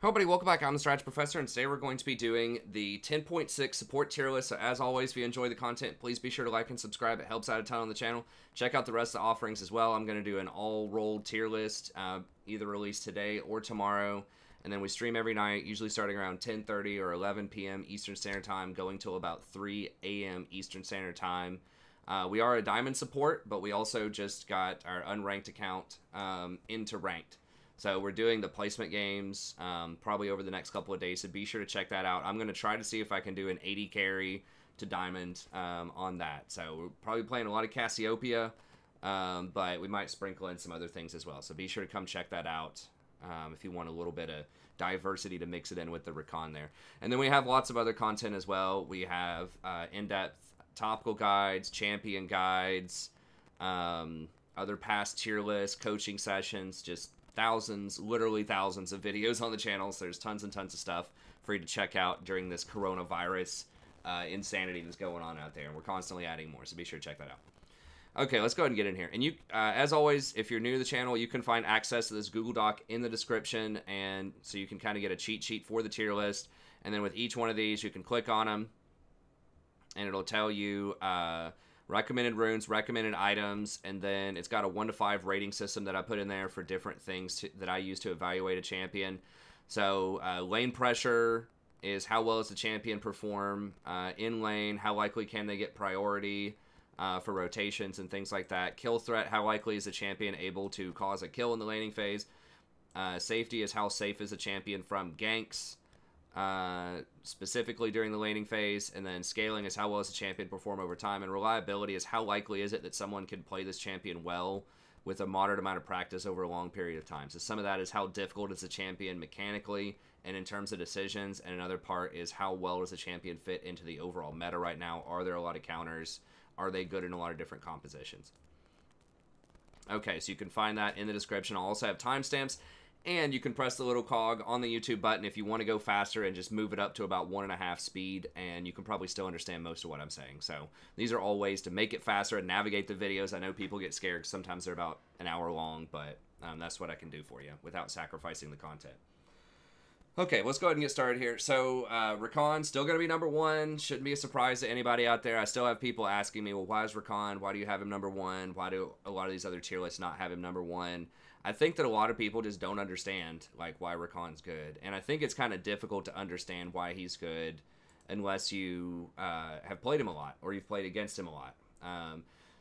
Hello everybody, welcome back. I'm the Strategy Professor, and today we're going to be doing the 10.6 support tier list. So as always, if you enjoy the content, please be sure to like and subscribe. It helps out a ton on the channel. Check out the rest of the offerings as well. I'm going to do an all-rolled tier list, either released today or tomorrow. And then we stream every night, usually starting around 10:30 or 11 p.m. Eastern Standard Time, going till about 3 a.m. Eastern Standard Time. We are a diamond support, but we also just got our unranked account into ranked. So we're doing the placement games probably over the next couple of days, so be sure to check that out. I'm going to try to see if I can do an 80 carry to diamond on that. So we're probably playing a lot of Cassiopeia, but we might sprinkle in some other things as well. So be sure to come check that out if you want a little bit of diversity to mix it in with the Rakan there. And then we have lots of other content as well. We have in-depth topical guides, champion guides, other past tier lists, coaching sessions, just thousands, literally thousands of videos on the channel. So there's tons and tons of stuff for you to check out during this coronavirus insanity that's going on out there. And we're constantly adding more, so be sure to check that out. Okay, let's go ahead and get in here. And you, as always, if you're new to the channel, you can find access to this Google Doc in the description, and so you can kind of get a cheat sheet for the tier list. And then with each one of these, you can click on them, and it'll tell you recommended runes, recommended items, and then it's got a 1 to 5 rating system that I put in there for different things that I use to evaluate a champion. So lane pressure is how well does the champion perform in lane, how likely can they get priority for rotations and things like that. Kill threat, how likely is the champion able to cause a kill in the laning phase. Safety is how safe is the champion from ganks, specifically during the laning phase. And then scaling is how well does the champion perform over time, and reliability is how likely is it that someone can play this champion well with a moderate amount of practice over a long period of time. So some of that is how difficult is the champion mechanically and in terms of decisions, and another part is how well does the champion fit into the overall meta right now. Are there a lot of counters? Are they good in a lot of different compositions? Okay, so you can find that in the description. I'll also have timestamps, and you can press the little cog on the YouTube button if you want to go faster and just move it up to about 1.5 speed, and you can probably still understand most of what I'm saying. So these are all ways to make it faster and navigate the videos. I know people get scared because sometimes they're about an hour long, but that's what I can do for you without sacrificing the content. Okay, let's go ahead and get started here. So, Rakan, still going to be number 1. Shouldn't be a surprise to anybody out there. I still have people asking me, well, why is Rakan? Why do you have him number 1? Why do a lot of these other tier lists not have him number 1? I think that a lot of people just don't understand, like, why Rakan's good. And I think it's kind of difficult to understand why he's good unless you have played him a lot or you've played against him a lot.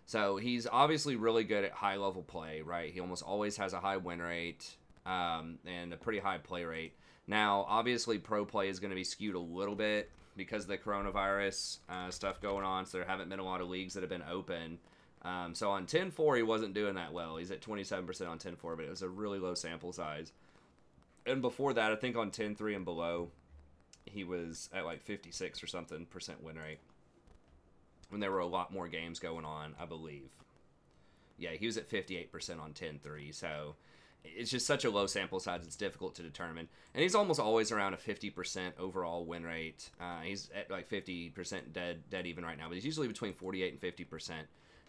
So he's obviously really good at high-level play, right? He almost always has a high win rate and a pretty high play rate. Now, obviously, pro play is going to be skewed a little bit because of the coronavirus stuff going on, so there haven't been a lot of leagues that have been open. So on 10.4, he wasn't doing that well. He's at 27% on 10.4, but it was a really low sample size. And before that, I think on 10.3 and below, he was at like 56 or something % win rate when there were a lot more games going on, I believe. Yeah, he was at 58% on 10.3, so it's just such a low sample size, it's difficult to determine. And he's almost always around a 50% overall win rate. He's at like 50% dead even right now, but he's usually between 48 and 50%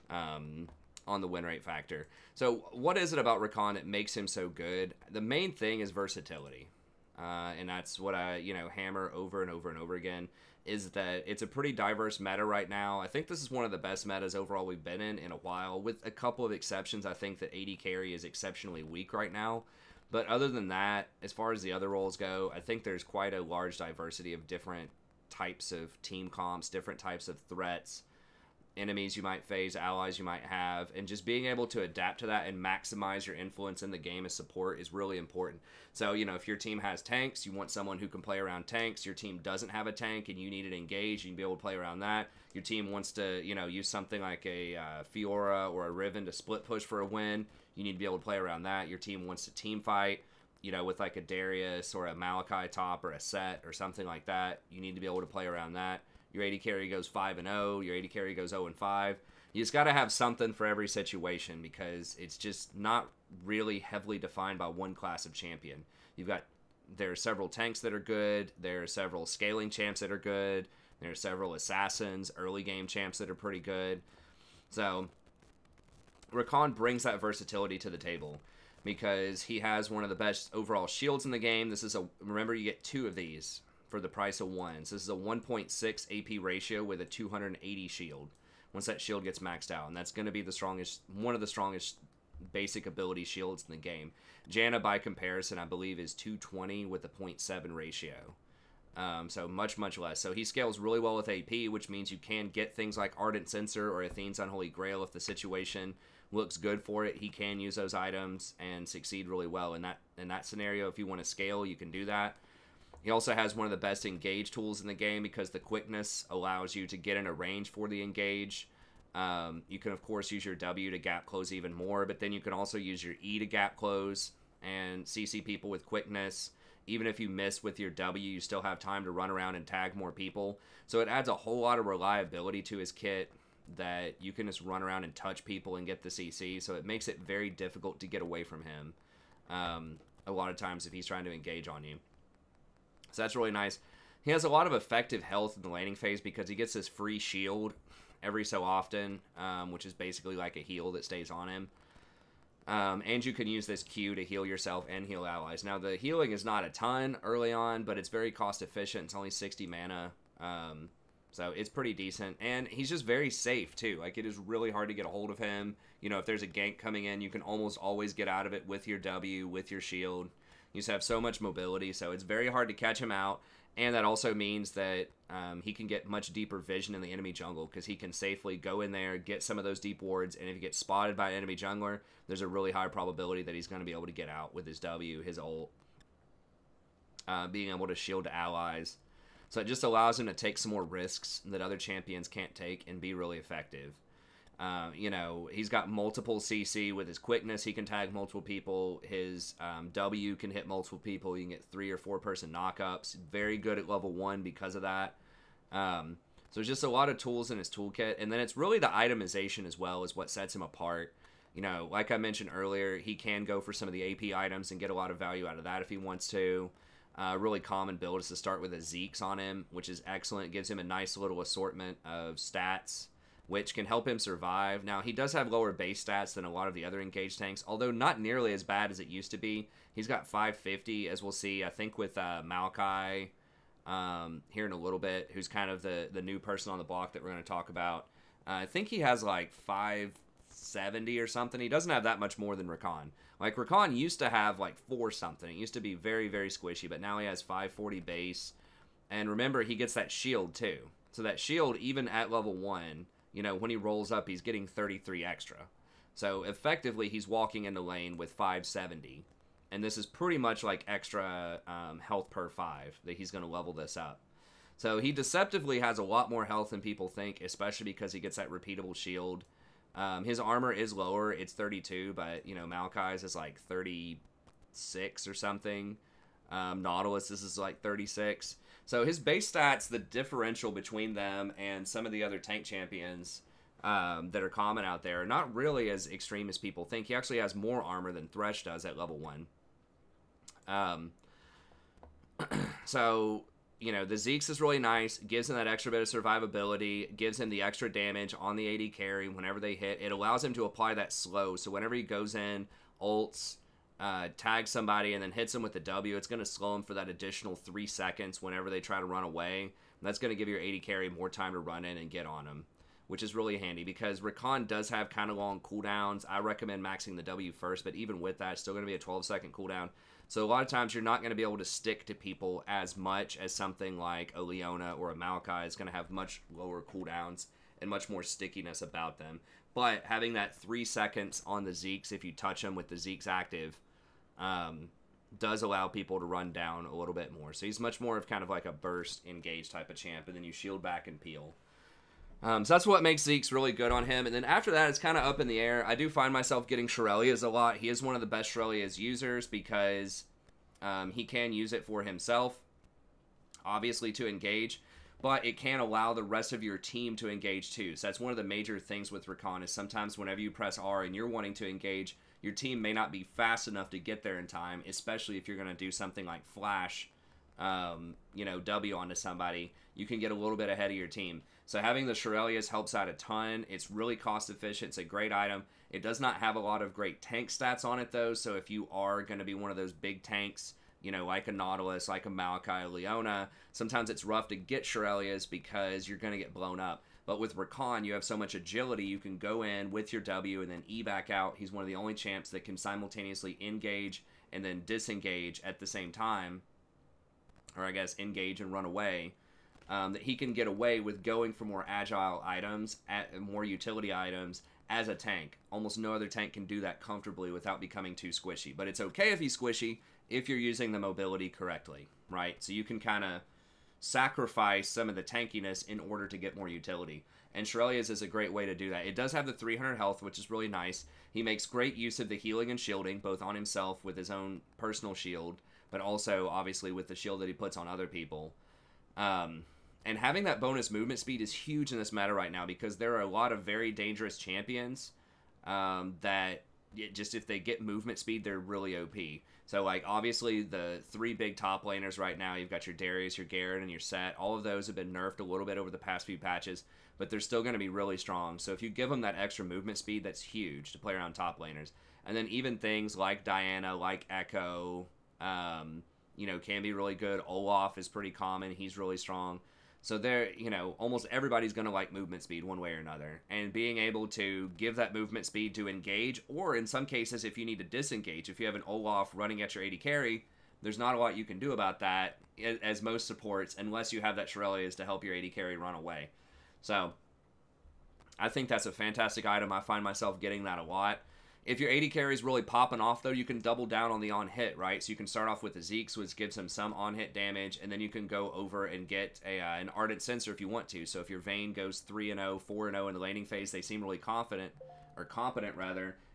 on the win rate factor. So what is it about Rakan that makes him so good? The main thing is versatility. And that's what I, hammer over and over and over again, is that it's a pretty diverse meta right now. I think this is one of the best metas overall we've been in a while. With a couple of exceptions, I think that AD carry is exceptionally weak right now. But other than that, as far as the other roles go, I think there's quite a large diversity of different types of team comps, different types of threats, enemies you might face, allies you might have, and just being able to adapt to that and maximize your influence in the game as support is really important. So, if your team has tanks, you want someone who can play around tanks. Your team doesn't have a tank and you need it engaged, you can be able to play around that. Your team wants to, use something like a Fiora or a Riven to split push for a win. You need to be able to play around that. Your team wants to team fight, with like a Darius or a Maokai top or a Set or something like that. You need to be able to play around that. Your AD carry goes 5-0. Your AD carry goes 0-5. You just got to have something for every situation because it's just not really heavily defined by one class of champion. There are several tanks that are good. There are several scaling champs that are good. There are several assassins, early game champs that are pretty good. So Rakan brings that versatility to the table. because he has one of the best overall shields in the game. This is remember, you get 2 of these for the price of 1. So this is a 1.6 AP ratio with a 280 shield once that shield gets maxed out, and that's going to be one of the strongest basic ability shields in the game. Janna, by comparison, I believe is 220 with a 0.7 ratio. So much less. So he scales really well with AP, which means you can get things like Ardent Censer or Athene's Unholy Grail if the situation looks good for it. He can use those items and succeed really well in that scenario. If you want to scale, you can do that. He also has one of the best engage tools in the game because the quickness allows you to get in a range for the engage. You can, of course, use your W to gap close even more, but then you can also use your E to gap close and CC people with quickness. Even if you miss with your W, you still have time to run around and tag more people. So it adds a whole lot of reliability to his kit that you can just run around and touch people and get the CC. So it makes it very difficult to get away from him a lot of times if he's trying to engage on you. So that's really nice. He has a lot of effective health in the laning phase because he gets this free shield every so often, which is basically like a heal that stays on him. And you can use this Q to heal yourself and heal allies. Now, the healing is not a ton early on, but it's very cost efficient. It's only 60 mana, so it's pretty decent. And he's just very safe, too. Like, it is really hard to get a hold of him. You know, if there's a gank coming in, you can almost always get out of it with your W, with your shield. You just have so much mobility, so it's very hard to catch him out. And that also means that he can get much deeper vision in the enemy jungle because he can safely go in there, get some of those deep wards, and if he gets spotted by an enemy jungler, there's a really high probability that he's going to be able to get out with his W, his ult, being able to shield allies. So it just allows him to take some more risks that other champions can't take and be really effective. You know, he's got multiple CC with his quickness. He can tag multiple people. His W can hit multiple people. You can get 3 or 4 person knockups. Very good at level 1 because of that. So there's just a lot of tools in his toolkit. And then it's really the itemization as well is what sets him apart. You know, like I mentioned earlier, he can go for some of the AP items and get a lot of value out of that if he wants to. Really common build is to start with a Zeke's on him, which is excellent. It gives him a nice little assortment of stats, which can help him survive. Now, he does have lower base stats than a lot of the other engaged tanks, although not nearly as bad as it used to be. He's got 550, as we'll see, I think, with Maokai here in a little bit, who's kind of the new person on the block that we're going to talk about. I think he has like 570 or something. He doesn't have that much more than Rakan. Like, Rakan used to have like 4 something. It used to be very, very squishy, but now he has 540 base. And remember, he gets that shield too. So that shield, even at level 1... you know, when he rolls up, he's getting 33 extra. So, effectively, he's walking into lane with 570. And this is pretty much like extra health per 5 that he's going to level this up. So, he deceptively has a lot more health than people think, especially because he gets that repeatable shield. His armor is lower. It's 32, but, you know, Maokai's is like 36 or something. Nautilus, this is like 36. So his base stats, the differential between them and some of the other tank champions that are common out there, are not really as extreme as people think. He actually has more armor than Thresh does at level 1. So, you know, the Zeke's is really nice. Gives him that extra bit of survivability. Gives him the extra damage on the AD carry whenever they hit. It allows him to apply that slow. So whenever he goes in, ults, tags somebody and then hits them with the W, it's going to slow them for that additional 3 seconds whenever they try to run away. And that's going to give your AD carry more time to run in and get on them, which is really handy because Rakan does have kind of long cooldowns. I recommend maxing the W first, but even with that, it's still going to be a 12-second cooldown. So a lot of times you're not going to be able to stick to people as much as something like a Leona or a Maokai is going to have much lower cooldowns and much more stickiness about them. But having that 3 seconds on the Zeke's, if you touch them with the Zeke's active, does allow people to run down a little bit more. So he's much more of kind of like a burst engage type of champ, and then you shield back and peel. So that's what makes Zeke's really good on him. And then after that, it's kind of up in the air. I do find myself getting Shurelya's a lot. He is one of the best Shurelya's users because he can use it for himself, obviously, to engage. But it can allow the rest of your team to engage too. So that's one of the major things with Rakan is sometimes whenever you press R and you're wanting to engage, your team may not be fast enough to get there in time, especially if you're going to do something like flash W onto somebody, you can get a little bit ahead of your team. So having the Shirelius helps out a ton. It's really cost efficient. It's a great item. It does not have a lot of great tank stats on it, though. So if you are going to be one of those big tanks, like a Nautilus, like a Maokai, a Leona, sometimes it's rough to get Shirelius because you're going to get blown up. But with Rakan, you have so much agility, you can go in with your W and then E back out. He's one of the only champs that can simultaneously engage and then disengage at the same time. Or I guess engage and run away. That he can get away with going for more agile items, more utility items as a tank. Almost no other tank can do that comfortably without becoming too squishy. But it's okay if he's squishy if you're using the mobility correctly, right? So you can kind of sacrifice some of the tankiness in order to get more utility. And Shirelius is a great way to do that. It does have the 300 health, which is really nice. He makes great use of the healing and shielding, both on himself with his own personal shield, but also, obviously, with the shield that he puts on other people. And having that bonus movement speed is huge in this meta right now because there are a lot of very dangerous champions that just if they get movement speed, they're really OP. So, like, obviously, the 3 big top laners right now, you've got your Darius, your Garen, and your Set. All of those have been nerfed a little bit over the past few patches, but they're still going to be really strong. So if you give them that extra movement speed, that's huge to play around top laners. And then even things like Diana, like Echo, can be really good. Olaf is pretty common. He's really strong. So there, almost everybody's going to like movement speed one way or another. And being able to give that movement speed to engage, or in some cases, if you need to disengage, if you have an Olaf running at your AD carry, there's not a lot you can do about that as most supports, unless you have that Shirelius to help your AD carry run away. So I think that's a fantastic item. I find myself getting that a lot. If your AD carry is really popping off, though, you can double down on the on-hit, right? So you can start off with the Zeke's, which gives him some on-hit damage, and then you can go over and get an Ardent Sensor if you want to. So if your Vayne goes 3-0, 4-0 in the laning phase, they seem really competent,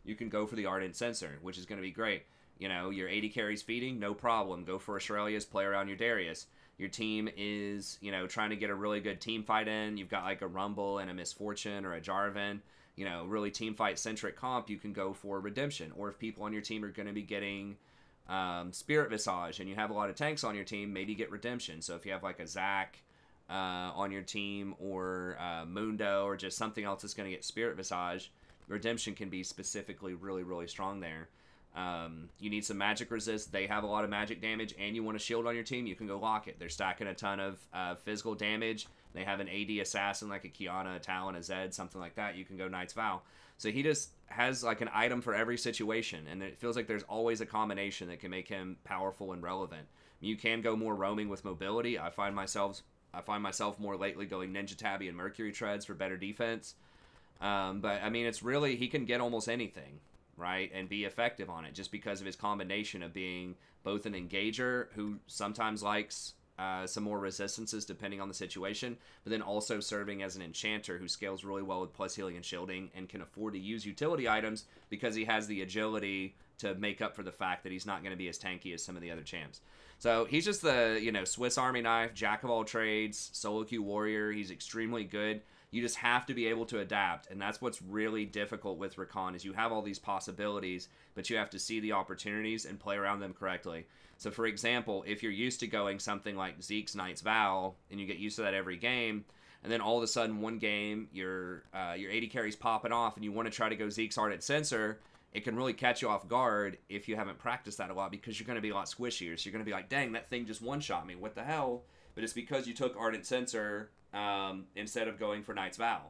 you can go for the Ardent Sensor, which is going to be great. Your AD carry's feeding, no problem. Go for a Shirelius, play around your Darius. Your team is, trying to get a really good team fight in. You've got like a Rumble and a Misfortune or a Jarvan. Really team fight centric comp, you can go for Redemption. Or if people on your team are going to be getting Spirit Visage and you have a lot of tanks on your team, maybe get Redemption. So if you have like a Zac on your team or Mundo or just something else that's going to get Spirit Visage, Redemption can be specifically really, really strong there. You need some magic resist. They have a lot of magic damage and you want a shield on your team, you can go lock it. They're stacking a ton of physical damage. They have an AD assassin like a Kiana, a Talon, a Zed, something like that. You can go Knight's Vow. So he just has like an item for every situation, and it feels like there's always a combination that can make him powerful and relevant. You can go more roaming with mobility. I find myself more lately going Ninja Tabby and Mercury Treads for better defense. But I mean, it's really, he can get almost anything, right, and be effective on it just because of his combination of being both an engager who sometimes likes some more resistances depending on the situation, but then also serving as an enchanter who scales really well with plus healing and shielding and can afford to use utility items because he has the agility to make up for the fact that he's not going to be as tanky as some of the other champs. So he's just the, Swiss Army knife, jack of all trades, solo queue warrior. He's extremely good. You just have to be able to adapt, and that's what's really difficult with Rakan is you have all these possibilities, but you have to see the opportunities and play around them correctly. So, for example, if you're used to going something like Zeke's Knight's Vow, and you get used to that every game, and then all of a sudden one game your AD carry's popping off, and you want to try to go Zeke's Ardent Sensor, it can really catch you off guard if you haven't practiced that a lot because you're going to be a lot squishier. So you're going to be like, dang, that thing just one-shot me. What the hell? But it's because you took Ardent Sensor instead of going for Knight's Vow,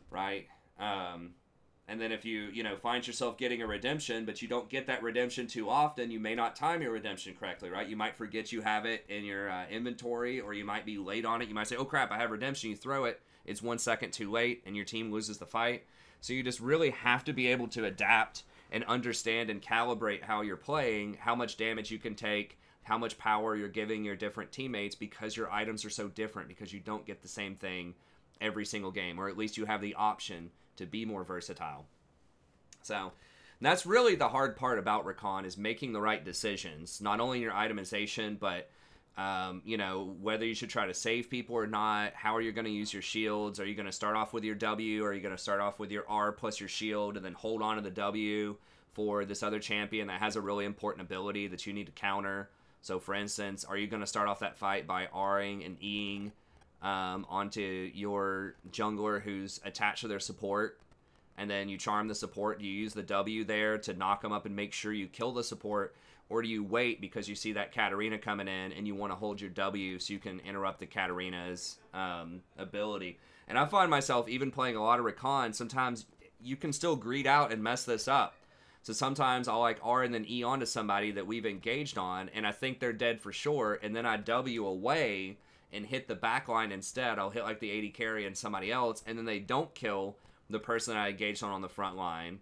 right? And then if you, find yourself getting a redemption, but you don't get that redemption too often, you may not time your redemption correctly, right? You might forget you have it in your inventory, or you might be late on it. You might say, oh crap, I have redemption. You throw it. It's 1 second too late, and your team loses the fight. So you just really have to be able to adapt and understand and calibrate how you're playing, how much damage you can take, how much power you're giving your different teammates because your items are so different, because you don't get the same thing every single game, or at least you have the option to be more versatile. So that's really the hard part about Rakan, is making the right decisions, not only in your itemization, but whether you should try to save people or not. How are you going to use your shields? Are you going to start off with your W, or are you going to start off with your R plus your shield and then hold on to the W for this other champion that has a really important ability that you need to counter? So, for instance, are you going to start off that fight by Ring and Eing onto your jungler who's attached to their support, and then you charm the support? Do you use the W there to knock them up and make sure you kill the support? Or do you wait because you see that Katarina coming in and you want to hold your W so you can interrupt the Katarina's ability? And I find myself, even playing a lot of Rakan, sometimes you can still greed out and mess this up. So sometimes I'll like R and then E onto somebody that we've engaged on, and I think they're dead for sure, and then I W away and hit the back line instead. I'll hit like the AD carry and somebody else, and then they don't kill the person I engaged on the front line.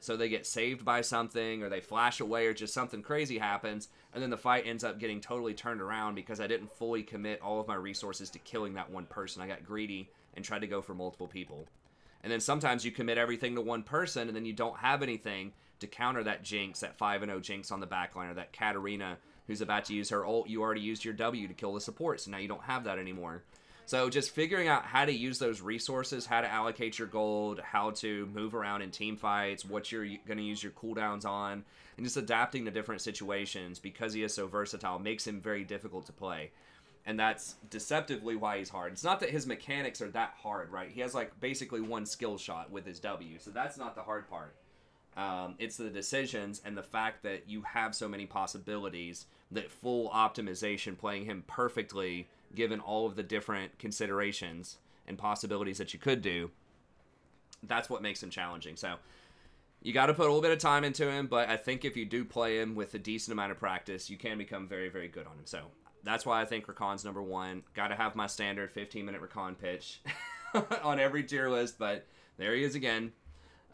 So they get saved by something, or they flash away, or just something crazy happens, and then the fight ends up getting totally turned around because I didn't fully commit all of my resources to killing that one person. I got greedy and tried to go for multiple people. And then sometimes you commit everything to one person, and then you don't have anything to counter that Jinx, that 5-0 Jinx on the backline, or that Katarina who's about to use her ult. You already used your W to kill the support, so now you don't have that anymore. So just figuring out how to use those resources, how to allocate your gold, how to move around in team fights, what you're going to use your cooldowns on, and just adapting to different situations because he is so versatile makes him very difficult to play. And that's deceptively why he's hard. It's not that his mechanics are that hard, right? He has like basically one skill shot with his W, so that's not the hard part. It's the decisions and the fact that you have so many possibilities that full optimization, playing him perfectly given all of the different considerations and possibilities that you could do, that's what makes him challenging. So you got to put a little bit of time into him, but I think if you do play him with a decent amount of practice, you can become very, very good on him. So that's why I think Rakan's number one. Got to have my standard 15-minute Rakan pitch on every tier list, but there he is again.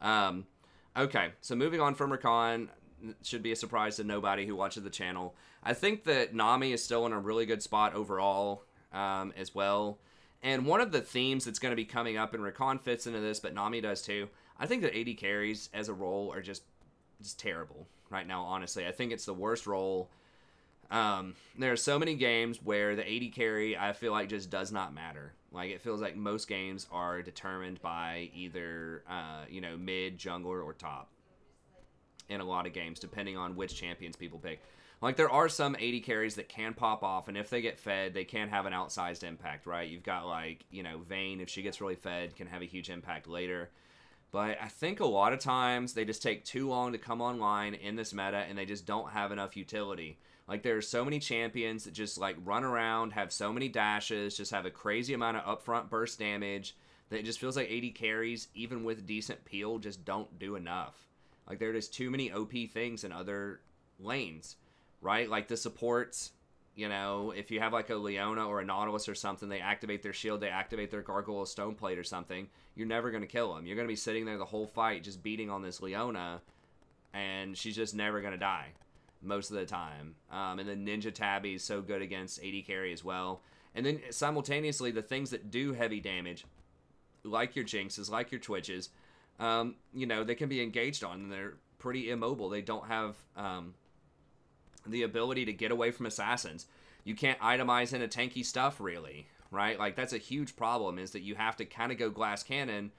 Okay, so moving on from Rakan, should be a surprise to nobody who watches the channel. I think that Nami is still in a really good spot overall as well. And one of the themes that's going to be coming up, and Rakan fits into this, but Nami does too, I think that AD carries as a role are just terrible right now, honestly. I think it's the worst role. There are so many games where the AD carry, I feel like, just does not matter. Like, it feels like most games are determined by either, mid, jungler, or top in a lot of games, depending on which champions people pick. Like, there are some AD carries that can pop off, and if they get fed, they can have an outsized impact, right? You've got, like, Vayne, if she gets really fed, can have a huge impact later. But I think a lot of times they just take too long to come online in this meta, and they just don't have enough utility. Like, there are so many champions that just, like, run around, have so many dashes, just have a crazy amount of upfront burst damage, that it just feels like AD carries, even with decent peel, just don't do enough. Like, there are just too many OP things in other lanes, right? Like, the supports, if you have, like, a Leona or a Nautilus or something, they activate their shield, they activate their Gargoyle Stoneplate or something, you're never going to kill them. You're going to be sitting there the whole fight just beating on this Leona, and she's just never going to die most of the time. And then Ninja Tabby is so good against AD carry as well. And then simultaneously, the things that do heavy damage, like your Jinxes, like your Twitches, they can be engaged on, and they're pretty immobile. They don't have the ability to get away from assassins. You can't itemize into tanky stuff, really, right? Like, that's a huge problem, is that you have to kind of go glass cannon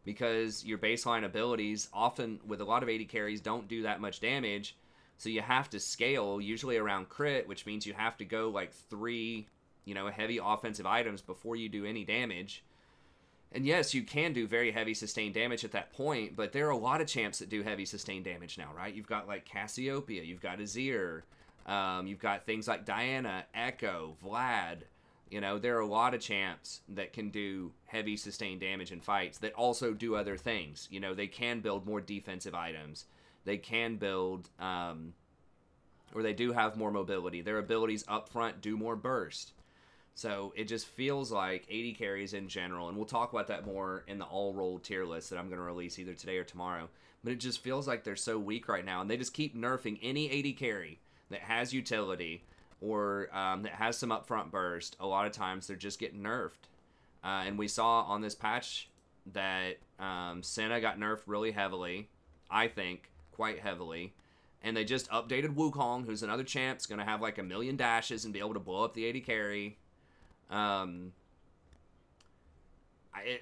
because your baseline abilities, often with a lot of AD carries, don't do that much damage. So you have to scale, usually around crit, which means you have to go like 3, heavy offensive items before you do any damage. And yes, you can do very heavy sustained damage at that point, but there are a lot of champs that do heavy sustained damage now, right? You've got like Cassiopeia, you've got Azir, you've got things like Diana, Echo, Vlad. There are a lot of champs that can do heavy sustained damage in fights that also do other things. They can build more defensive items. They can build, or they do have more mobility. Their abilities up front do more burst. So it just feels like AD carries in general, and we'll talk about that more in the all-roll tier list that I'm going to release either today or tomorrow, but it just feels like they're so weak right now, and they just keep nerfing any AD carry that has utility or that has some upfront burst. A lot of times they're just getting nerfed. And we saw on this patch that Sona got nerfed really heavily, I think, quite heavily. And they just updated Wukong, who's another champ. It's going to have like 1 million dashes and be able to blow up the AD carry.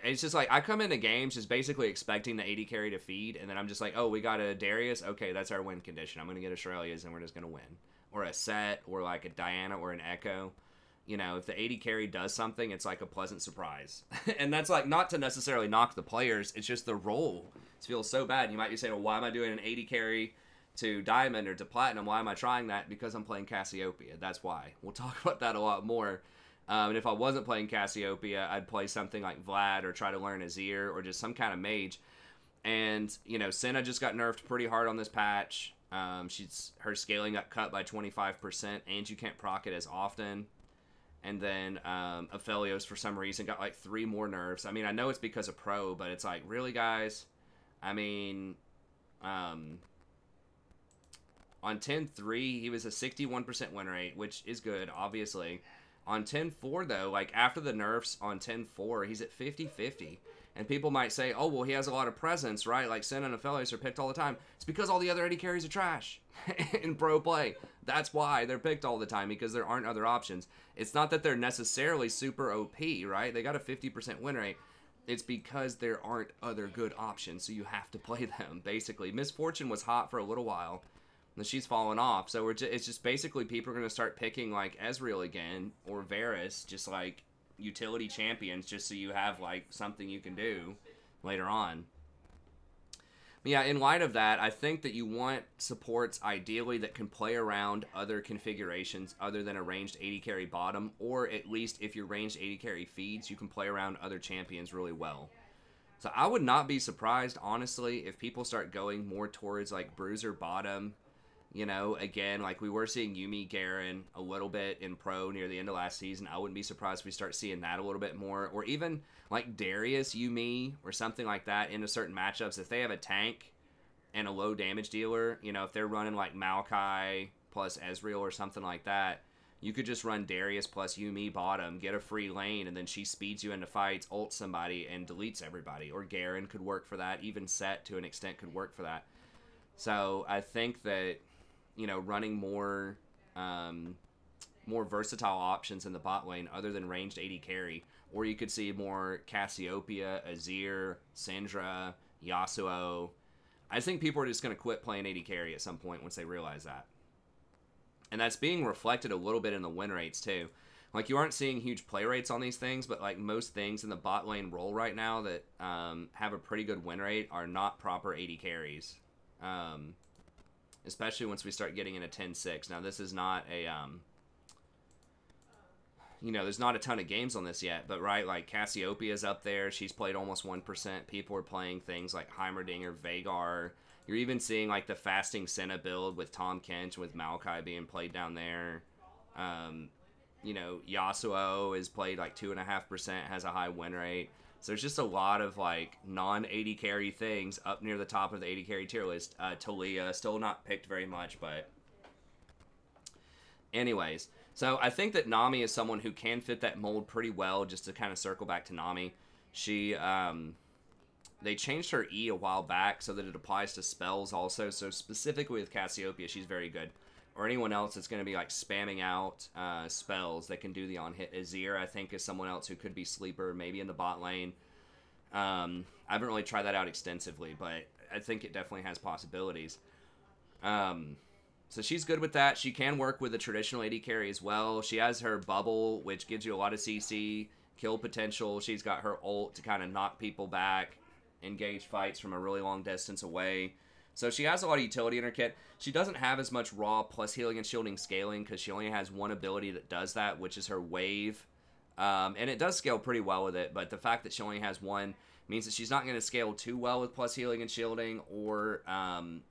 It's just like, I come into games just basically expecting the AD carry to feed, and then I'm just like, oh, we got a Darius? Okay, that's our win condition. I'm going to get Australia's, and we're just going to win. or a Set or like a Diana or an Echo. You know, if the AD carry does something, it's like a pleasant surprise. And that's like not to necessarily knock the players, it's just the role. It feels so bad. You might be saying, well, why am I doing an AD carry to Diamond or to Platinum? Why am I trying that? Because I'm playing Cassiopeia. That's why. We'll talk about that a lot more. And if I wasn't playing Cassiopeia, I'd play something like Vlad or try to learn Azir or just some kind of mage. And, you know, Senna just got nerfed pretty hard on this patch. Her scaling got cut by 25%, and you can't proc it as often. And then Aphelios, for some reason, got like 3 more nerfs. I mean, I know it's because of Pro, but it's like, really, guys? I mean, on 10-3, he was a 61% win rate, which is good, obviously. On 10-4, though, like, after the nerfs on 10-4, he's at 50-50. And people might say, oh, well, he has a lot of presence, right? Like, Senna and Aphelios are picked all the time. It's because all the other AD carries are trash in pro play. That's why they're picked all the time, because there aren't other options. It's not that they're necessarily super OP, right? They got a 50% win rate. It's because there aren't other good options, so you have to play them, basically. Miss Fortune was hot for a little while, and she's fallen off. So it's just basically people are going to start picking, like, Ezreal again, or Varus, just, like, utility champions, just so you have, like, something you can do later on. But yeah, in light of that, I think that you want supports, ideally, that can play around other configurations other than a ranged AD carry bottom, or at least if your ranged AD carry feeds, you can play around other champions really well. So I would not be surprised, honestly, if people start going more towards, like, Bruiser bottom. You know, again, like we were seeing Yuumi, Garen a little bit in Pro near the end of last season. I wouldn't be surprised if we start seeing that a little bit more. Or even like Darius, Yuumi, or something like that into certain matchups. If they have a tank and a low damage dealer, you know, if they're running like Maokai plus Ezreal or something like that, you could just run Darius plus Yuumi bottom, get a free lane, and then she speeds you into fights, ults somebody, and deletes everybody. Or Garen could work for that. Even Set, to an extent, could work for that. So I think that, you know, running more versatile options in the bot lane other than ranged AD carry. Or you could see more Cassiopeia, Azir, Syndra, Yasuo. I think people are just going to quit playing AD carry at some point once they realize that. And that's being reflected a little bit in the win rates too. Like, you aren't seeing huge play rates on these things, but like most things in the bot lane role right now that have a pretty good win rate are not proper AD carries. Especially once we start getting into 10-6. Now, this is not a, you know, there's not a ton of games on this yet, but right, like Cassiopeia's up there. She's played almost 1%. People are playing things like Heimerdinger, Vhagar. You're even seeing like the fasting Senna build with Tom Kench, with Maokai being played down there. You know, Yasuo is played like 2.5%, has a high win rate. So there's just a lot of, like, non-AD carry things up near the top of the AD carry tier list. Talia, still not picked very much, but... Anyways, so I think that Nami is someone who can fit that mold pretty well, just to kind of circle back to Nami. She, they changed her E a while back so that it applies to spells also. So specifically with Cassiopeia, she's very good. Or anyone else that's going to be, like, spamming out spells that can do the on-hit. Azir, I think, is someone else who could be sleeper, maybe in the bot lane. I haven't really tried that out extensively, but I think it definitely has possibilities. So she's good with that. She can work with a traditional AD carry as well. She has her bubble, which gives you a lot of CC, kill potential. She's got her ult to kind of knock people back, engage fights from a really long distance away. So she has a lot of utility in her kit. She doesn't have as much raw plus healing and shielding scaling because she only has one ability that does that, which is her wave. And it does scale pretty well with it, but the fact that she only has one means that she's not going to scale too well with plus healing and shielding or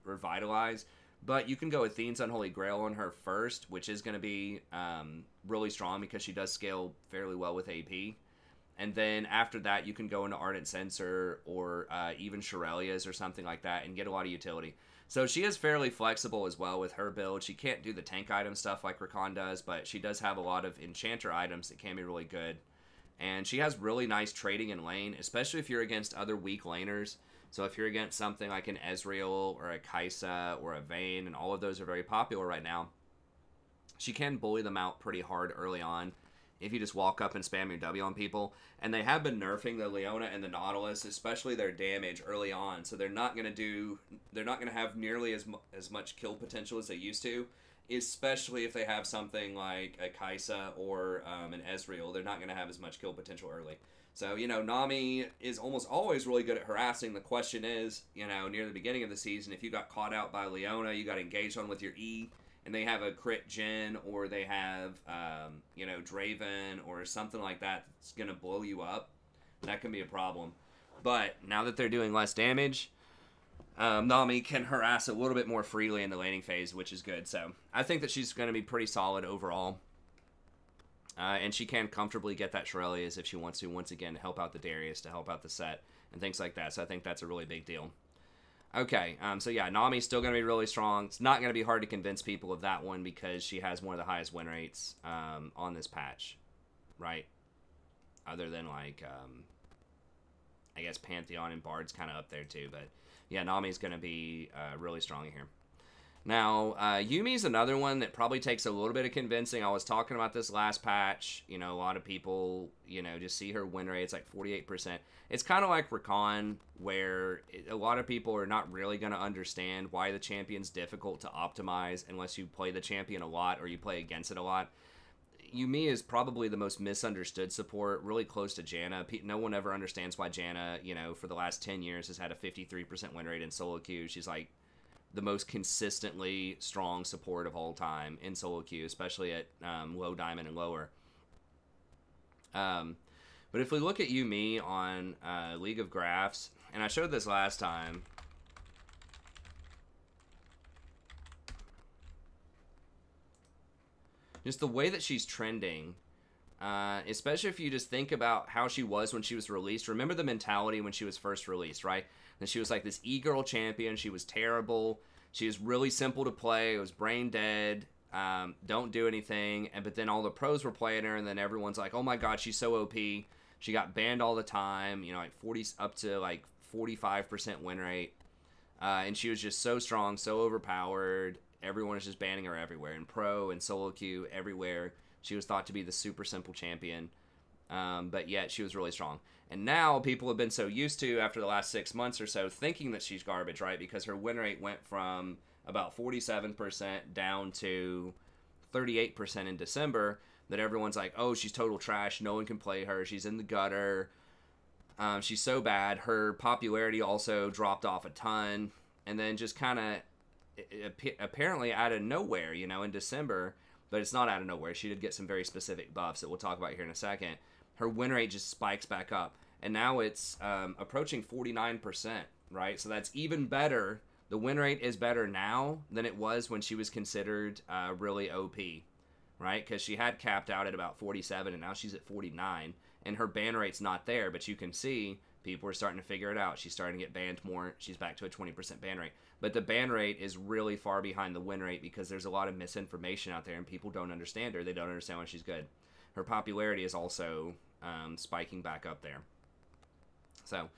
revitalize. But you can go with Thene's Unholy Grail on her first, which is going to be really strong because she does scale fairly well with AP. And then after that, you can go into Ardent Censer or even Shirelia's or something like that and get a lot of utility. So she is fairly flexible as well with her build. She can't do the tank item stuff like Rakan does, but she does have a lot of enchanter items that can be really good. And she has really nice trading in lane, especially if you're against other weak laners. So if you're against something like an Ezreal or a Kai'Sa or a Vayne, and all of those are very popular right now, she can bully them out pretty hard early on if you just walk up and spam your W on people. And they have been nerfing the Leona and the Nautilus, especially their damage early on. So they're not going to have nearly as much kill potential as they used to. especially if they have something like a Kaisa or an Ezreal. They're not going to have as much kill potential early. So, Nami is almost always really good at harassing. The question is, near the beginning of the season, if you got caught out by Leona, you got engaged on with your E, and they have a crit gen, or they have, Draven, or something like that that's going to blow you up, that can be a problem. But now that they're doing less damage, Nami can harass a little bit more freely in the laning phase, which is good. So I think that she's going to be pretty solid overall. And she can comfortably get that Shirelias if she wants to, once again, to help out the Darius, to help out the set, and things like that. So I think that's a really big deal. Okay, so yeah, Nami's still going to be really strong. It's not going to be hard to convince people of that one because she has one of the highest win rates on this patch, right? Other than, like, I guess Pantheon and Bard's kind of up there too. But yeah, Nami's going to be really strong here. Now, Yuumi's another one that probably takes a little bit of convincing. I was talking about this last patch. A lot of people, just see her win rate. It's like 48%. It's kind of like Rakan, where a lot of people are not really going to understand why the champion's difficult to optimize unless you play the champion a lot or you play against it a lot. Yuumi is probably the most misunderstood support, really close to Janna. No one ever understands why Janna, for the last 10 years has had a 53% win rate in solo queue. She's like the most consistently strong support of all time in solo queue, especially at low diamond and lower. But if we look at Yuumi on League of Graphs, and I showed this last time, just the way that she's trending, especially if you just think about how she was when she was released. Remember the mentality when she was first released, right? And she was like this e-girl champion. She was terrible. She was really simple to play. It was brain dead. Don't do anything. But then all the pros were playing her, and then everyone's like, oh my god, she's so OP. She got banned all the time, like 40 up to like 45% win rate. And she was just so strong, so overpowered. Everyone is just banning her everywhere. In pro and solo queue, everywhere. She was thought to be the super simple champion. But yet she was really strong. And now people have been so used to, after the last 6 months or so, thinking that she's garbage, right? Because her win rate went from about 47% down to 38% in December, that everyone's like, oh, she's total trash. No one can play her. She's in the gutter. She's so bad. Her popularity also dropped off a ton. And then just kind of apparently out of nowhere, in December, but it's not out of nowhere. She did get some very specific buffs that we'll talk about here in a second. Her win rate just spikes back up. And now it's approaching 49%, right? So that's even better. The win rate is better now than it was when she was considered really OP, right? Because she had capped out at about 47, and now she's at 49. And her ban rate's not there, but you can see people are starting to figure it out. She's starting to get banned more. She's back to a 20% ban rate. But the ban rate is really far behind the win rate because there's a lot of misinformation out there, and people don't understand her. They don't understand why she's good. Her popularity is also spiking back up there. So,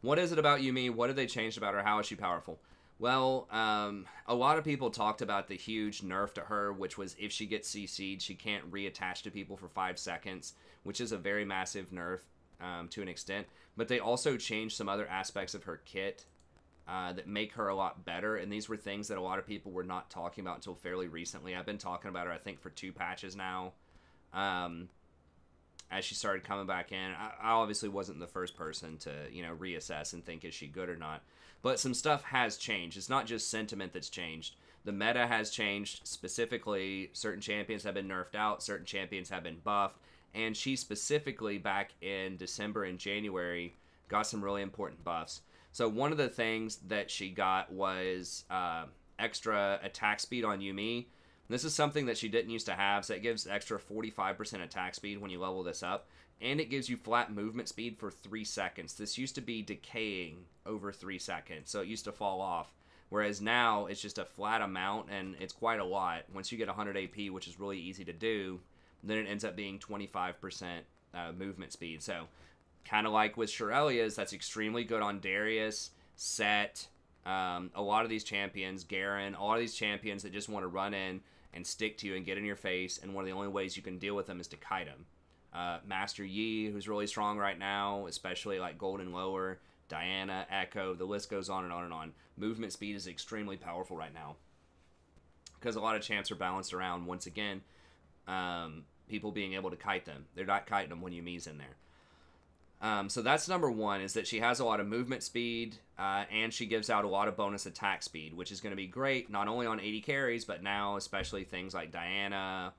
what is it about Yuumi? What have they changed about her? How is she powerful? Well, a lot of people talked about the huge nerf to her, which was if she gets CC'd, she can't reattach to people for 5 seconds, which is a very massive nerf to an extent. But they also changed some other aspects of her kit that make her a lot better, and these were things that a lot of people were not talking about until fairly recently. I've been talking about her, I think, for 2 patches now. As she started coming back in, I obviously wasn't the first person to, reassess and think, is she good or not? But some stuff has changed. It's not just sentiment that's changed. The meta has changed. Specifically, certain champions have been nerfed out, certain champions have been buffed, and she specifically, back in December and January, got some really important buffs. So one of the things that she got was extra attack speed on Yuumi. This is something that she didn't used to have, so it gives extra 45% attack speed when you level this up. And it gives you flat movement speed for 3 seconds. This used to be decaying over 3 seconds, so it used to fall off. Whereas now, it's just a flat amount, and it's quite a lot. Once you get 100 AP, which is really easy to do, then it ends up being 25% movement speed. So, kind of like with Shirelias, that's extremely good on Darius, Set, a lot of these champions, Garen, a lot of these champions that just want to run in and stick to you and get in your face, and one of the only ways you can deal with them is to kite them. Master Yi, who's really strong right now, especially like Gold and lower, Diana, Echo, the list goes on and on and on. Movement speed is extremely powerful right now. because a lot of champs are balanced around, once again, people being able to kite them. They're not kiting them when Yuumi's in there. So that's number one, is that she has a lot of movement speed, and she gives out a lot of bonus attack speed, which is going to be great, not only on AD carries, but now especially things like Diana.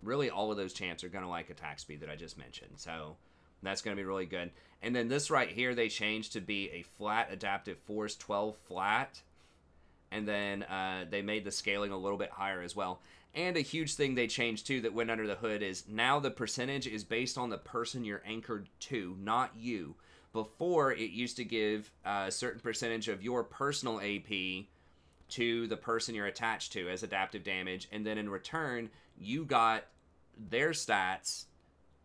Really, all of those champs are going to like attack speed that I just mentioned. So that's going to be really good. And then this right here, they changed to be a flat adaptive force, 12 flat. And then they made the scaling a little bit higher as well. And a huge thing they changed too that went under the hood is now the percentage is based on the person you're anchored to, not you. Before, it used to give a certain percentage of your personal AP to the person you're attached to as adaptive damage. And then in return, you got their stats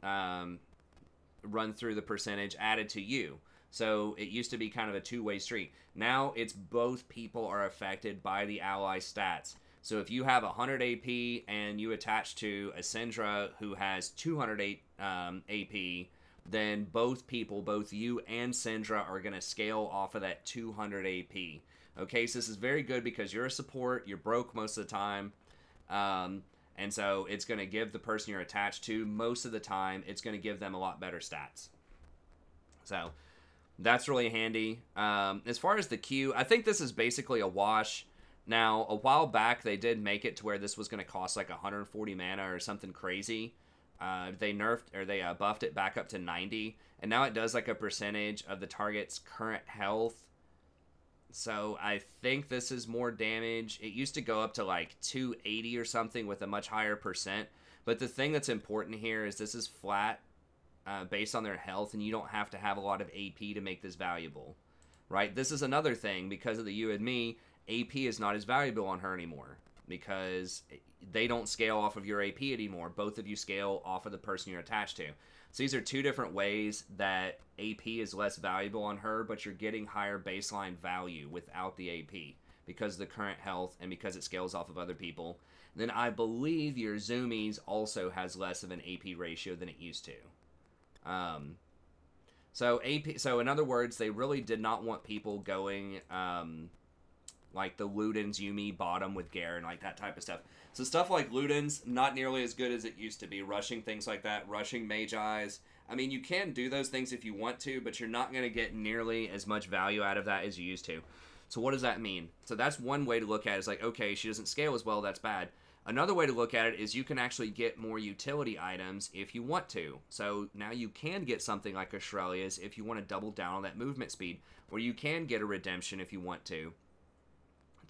run through the percentage added to you. So it used to be kind of a two-way street. Now it's both people are affected by the ally stats. So if you have 100 AP and you attach to a Syndra who has 208 AP, then both people, both you and Syndra, are going to scale off of that 200 AP. Okay, so this is very good because you're a support, you're broke most of the time, and so it's going to give the person you're attached to, most of the time, it's going to give them a lot better stats. So that's really handy. As far as the Q, I think this is basically a wash. Now, a while back, they did make it to where this was going to cost like 140 mana or something crazy. They nerfed, or they buffed it back up to 90, and now it does like a percentage of the target's current health. So I think this is more damage. It used to go up to like 280 or something with a much higher percent. But the thing that's important here is this is flat based on their health, and you don't have to have a lot of AP to make this valuable, right? This is another thing. Because of the you and me, AP is not as valuable on her anymore because they don't scale off of your AP anymore. Both of you scale off of the person you're attached to. So these are two different ways that AP is less valuable on her, but you're getting higher baseline value without the AP because of the current health and because it scales off of other people. Then I believe your Zoomies also has less of an AP ratio than it used to. So in other words, they really did not want people going like the Ludens, Yuumi, bottom with Garen, like that type of stuff. So stuff like Ludens, not nearly as good as it used to be. Rushing things like that, rushing Magi's. I mean, you can do those things if you want to, but you're not going to get nearly as much value out of that as you used to. So what does that mean? So that's one way to look at it. It's like, okay, she doesn't scale as well, that's bad. Another way to look at it is you can actually get more utility items if you want to. So now you can get something like a Shrelia's if you want to double down on that movement speed. Or you can get a Redemption if you want to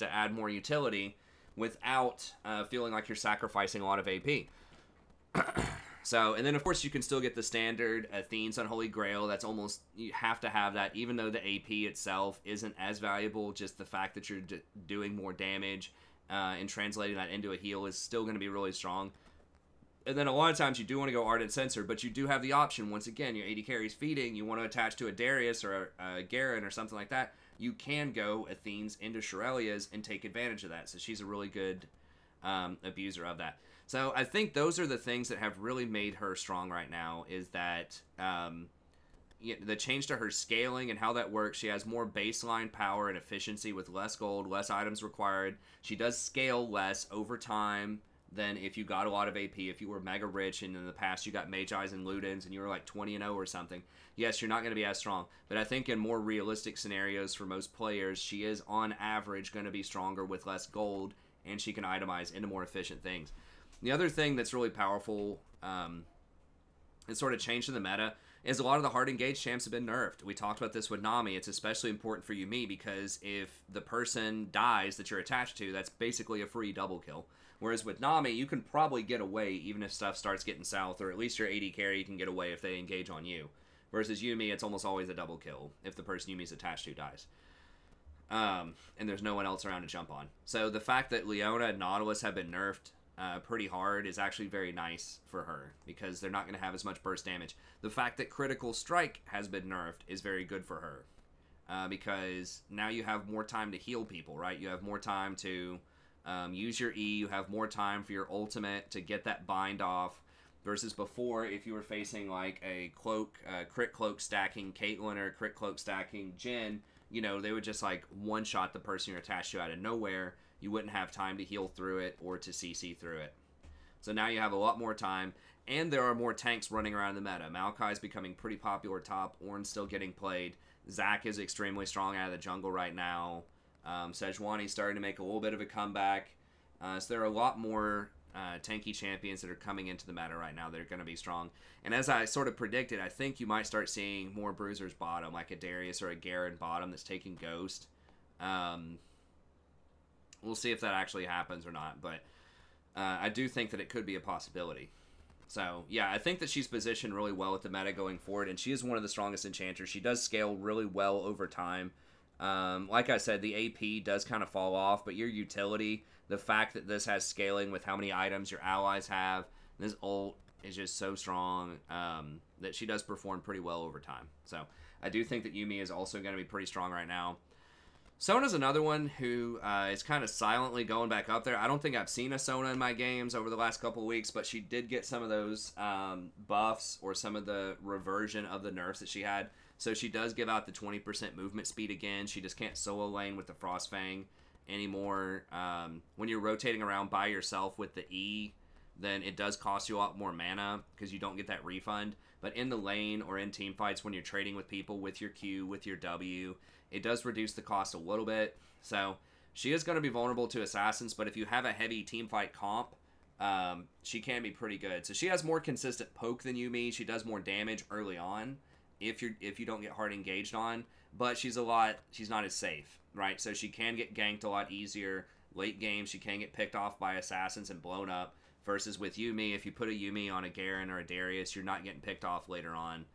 add more utility without feeling like you're sacrificing a lot of AP. So, and then of course you can still get the standard Athene's Unholy Grail. That's almost, you have to have that, even though the AP itself isn't as valuable. Just the fact that you're doing more damage and translating that into a heal is still going to be really strong. And then a lot of times you do want to go Ardent Sensor, but you do have the option, once again, your AD carries feeding, you want to attach to a Darius or a Garen or something like that, you can go Athene's into Shurelia's and take advantage of that. So she's a really good abuser of that. So I think those are the things that have really made her strong right now, is that the change to her scaling and how that works. She has more baseline power and efficiency with less gold, less items required. She does scale less over time than if you got a lot of AP. If you were mega rich and in the past you got Magi's and Ludens and you were like 20-0 or something, yes, you're not going to be as strong. But I think in more realistic scenarios for most players, she is on average going to be stronger with less gold, and she can itemize into more efficient things. The other thing that's really powerful and sort of changed in the meta is a lot of the hard engaged champs have been nerfed. We talked about this with Nami. It's especially important for Yuumi because if the person dies that you're attached to, that's basically a free double kill. Whereas with Nami, you can probably get away even if stuff starts getting south, or at least your AD carry can get away if they engage on you. Versus Yuumi, it's almost always a double kill if the person Yuumi's attached to dies. And there's no one else around to jump on. So the fact that Leona and Nautilus have been nerfed pretty hard is actually very nice for her, because they're not going to have as much burst damage. The fact that Critical Strike has been nerfed is very good for her, because now you have more time to heal people, right? You have more time to use your E, you have more time for your ultimate to get that bind off, versus before, if you were facing like a crit cloak stacking Caitlyn or crit cloak stacking Jhin, you know, they would just like one-shot the person you're attached to out of nowhere, you wouldn't have time to heal through it or to CC through it. So now you have a lot more time, and there are more tanks running around the meta. Maokai is becoming pretty popular top. Ornn's still getting played. Zac is extremely strong out of the jungle right now. Sejuani's starting to make a little bit of a comeback. So there are a lot more tanky champions that are coming into the meta right now that are going to be strong. And as I sort of predicted, I think you might start seeing more bruisers bottom, like a Darius or a Garen bottom that's taking Ghost. We'll see if that actually happens or not, but I do think that it could be a possibility. So, yeah, I think that she's positioned really well with the meta going forward, and she is one of the strongest enchanters. She does scale really well over time. Like I said, the AP does kind of fall off, but your utility, the fact that this has scaling with how many items your allies have, this ult is just so strong that she does perform pretty well over time. So, I do think that Yuumi is also going to be pretty strong right now. Sona's another one who is kind of silently going back up there. I don't think I've seen a Sona in my games over the last couple of weeks, but she did get some of those buffs or some of the reversion of the nerfs that she had. So she does give out the 20% movement speed again. She just can't solo lane with the Frostfang anymore. When you're rotating around by yourself with the E, then it does cost you a lot more mana because you don't get that refund. But in the lane or in team fights when you're trading with people with your Q, with your W, it does reduce the cost a little bit. So she is going to be vulnerable to assassins, but if you have a heavy team fight comp, she can be pretty good. So she has more consistent poke than Yuumi. She does more damage early on if you don't get hard engaged on, but she's not as safe, right? So she can get ganked a lot easier. Late game, she can get picked off by assassins and blown up. Versus with Yuumi, if you put a Yuumi on a Garen or a Darius, you're not getting picked off later on.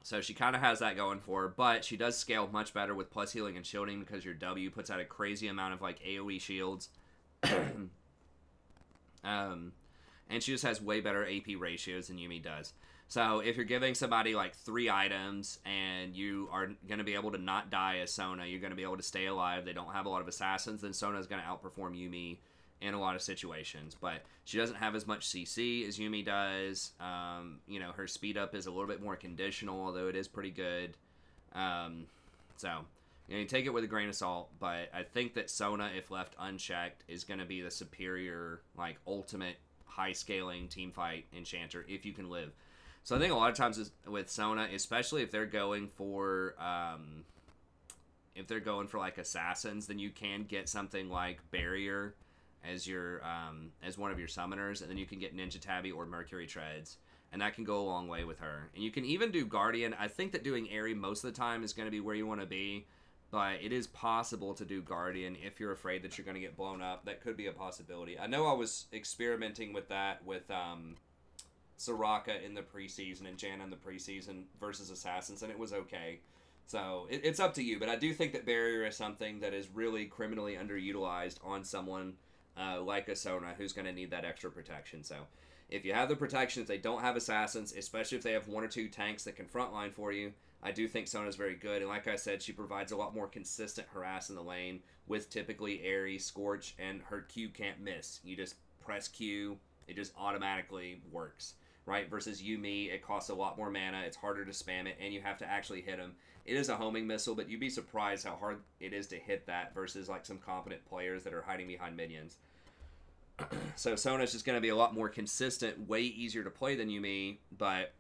So she kind of has that going for her, but she does scale much better with plus healing and shielding because your W puts out a crazy amount of like AoE shields. And she just has way better AP ratios than Yuumi does. So if you're giving somebody like 3 items and you are going to be able to not die as Sona, you're going to be able to stay alive, they don't have a lot of assassins, then Sona is going to outperform Yuumi in a lot of situations. But she doesn't have as much CC as Yuumi does. You know, her speed up is a little bit more conditional, although it is pretty good. So, you take it with a grain of salt, but I think that Sona, if left unchecked, is going to be the superior, like, ultimate high-scaling teamfight enchanter if you can live. So I think a lot of times with Sona, especially if they're going for like assassins, then you can get something like Barrier as your as one of your summoners, and then you can get Ninja Tabby or Mercury Treads, and that can go a long way with her. And you can even do Guardian. I think that doing Aerie most of the time is going to be where you want to be, but it is possible to do Guardian if you're afraid that you're going to get blown up. That could be a possibility. I know I was experimenting with that with Soraka in the preseason and Janna in the preseason versus Assassins, and it was okay. So it's up to you, but I do think that Barrier is something that is really criminally underutilized on someone like a Sona who's going to need that extra protection. So if you have the protection, if they don't have Assassins, especially if they have 1 or 2 tanks that can frontline for you, I do think Sona's very good. And like I said, she provides a lot more consistent harass in the lane with typically Aerie, Scorch, and her Q can't miss. You just press Q, it just automatically works. Right, versus Yuumi, it costs a lot more mana, it's harder to spam it, and you have to actually hit them. It is a homing missile, but you'd be surprised how hard it is to hit that versus like some competent players that are hiding behind minions. So Sona's just going to be a lot more consistent, way easier to play than Yuumi, but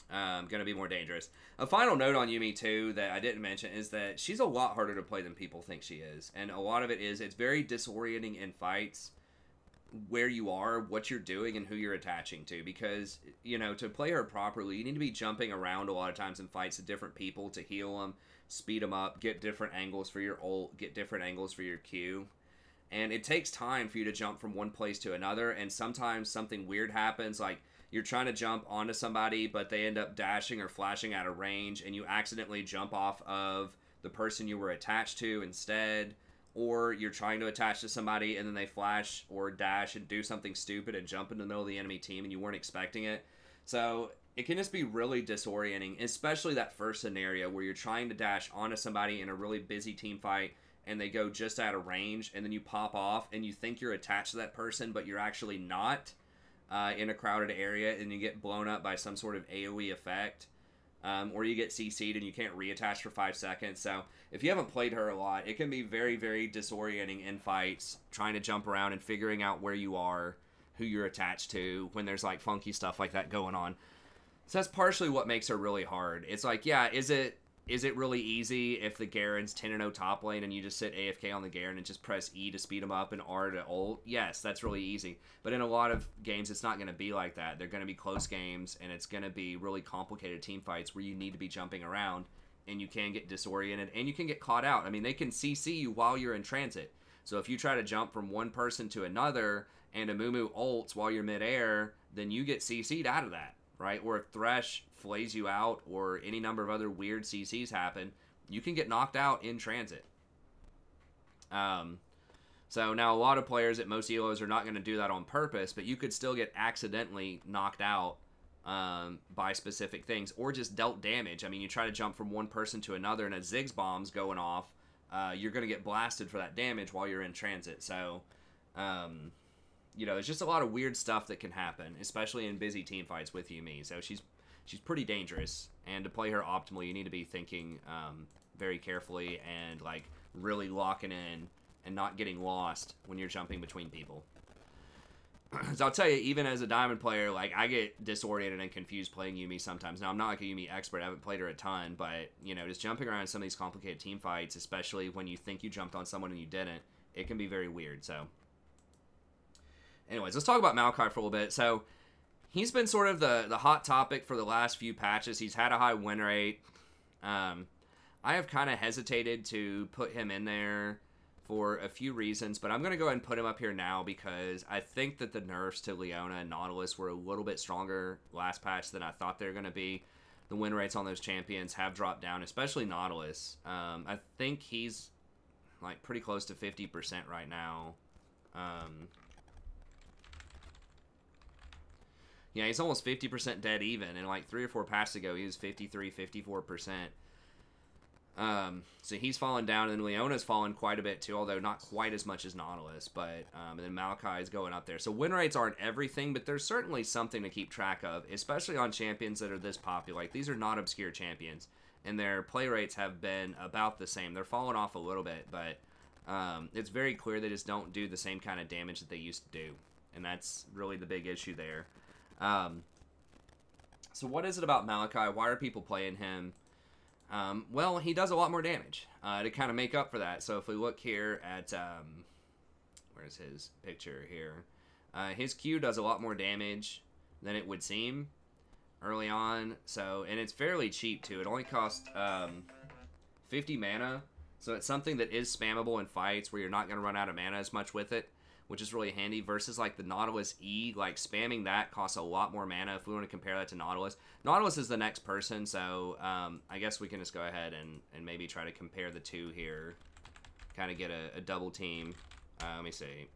going to be more dangerous. A final note on Yuumi, too, that I didn't mention is that she's a lot harder to play than people think she is. And a lot of it is, it's very disorienting in fights where you are, what you're doing, and who you're attaching to. Because, you know, to play her properly, you need to be jumping around a lot of times in fights to different people to heal them, speed them up, get different angles for your ult, get different angles for your Q. And it takes time for you to jump from one place to another, and sometimes something weird happens, like you're trying to jump onto somebody, but they end up dashing or flashing out of range, and you accidentally jump off of the person you were attached to instead. Or you're trying to attach to somebody and then they flash or dash and do something stupid and jump in the middle of the enemy team and you weren't expecting it. So it can just be really disorienting, especially that first scenario where you're trying to dash onto somebody in a really busy team fight and they go just out of range, and then you pop off and you think you're attached to that person, but you're actually not in a crowded area, and you get blown up by some sort of AoE effect. or you get CC'd and you can't reattach for 5 seconds. So if you haven't played her a lot, it can be very, very disorienting in fights, trying to jump around and figuring out where you are, who you're attached to, when there's like funky stuff like that going on. So that's partially what makes her really hard. It's like, yeah, is it really easy if the Garen's 10-0 top lane and you just sit AFK on the Garen and just press E to speed him up and R to ult? Yes, that's really easy. But in a lot of games, it's not going to be like that. They're going to be close games, and it's going to be really complicated team fights where you need to be jumping around, and you can get disoriented, and you can get caught out. I mean, they can CC you while you're in transit. So if you try to jump from one person to another and a Mumu ults while you're midair, then you get CC'd out of that, right? Or if Thresh flays you out or any number of other weird CCs happen, you can get knocked out in transit. So now a lot of players at most ELOs are not going to do that on purpose, but you could still get accidentally knocked out by specific things or just dealt damage. I mean, you try to jump from one person to another and a Ziggs bomb's going off, you're going to get blasted for that damage while you're in transit. So, you know, there's just a lot of weird stuff that can happen, especially in busy team fights with Yuumi. So she's pretty dangerous, and to play her optimally, you need to be thinking very carefully and like really locking in and not getting lost when you're jumping between people. So I'll tell you, even as a diamond player, like I get disoriented and confused playing Yuumi sometimes. Now I'm not like a Yuumi expert; I haven't played her a ton, but you know, just jumping around in some of these complicated team fights, especially when you think you jumped on someone and you didn't, it can be very weird. So, anyways, let's talk about Maokai for a little bit. So he's been sort of the hot topic for the last few patches. He's had a high win rate. I have kind of hesitated to put him in there for a few reasons, but I'm going to go ahead and put him up here now because I think that the nerfs to Leona and Nautilus were a little bit stronger last patch than I thought they were going to be. The win rates on those champions have dropped down, especially Nautilus. I think he's like pretty close to 50% right now. Yeah, he's almost 50% dead even, and like 3 or 4 patches ago, he was 53, 54%. So he's fallen down, and then Leona's fallen quite a bit too, although not quite as much as Nautilus, but and then Maokai is going up there. So win rates aren't everything, but there's certainly something to keep track of, especially on champions that are this popular. Like, these are not obscure champions, and their play rates have been about the same. They're falling off a little bit, but it's very clear they just don't do the same kind of damage that they used to do, and that's really the big issue there. So what is it about Maokai? Why are people playing him? Well, he does a lot more damage to kind of make up for that. So if we look here at, where's his picture here? His Q does a lot more damage than it would seem early on. So, and it's fairly cheap too. It only costs 50 mana. So it's something that is spammable in fights where you're not going to run out of mana as much with it, which is really handy, versus like the Nautilus E. Like, spamming that costs a lot more mana if we want to compare that to Nautilus. Nautilus is the next person, so I guess we can just go ahead and maybe try to compare the two here. Kind of get a double team. Let me see.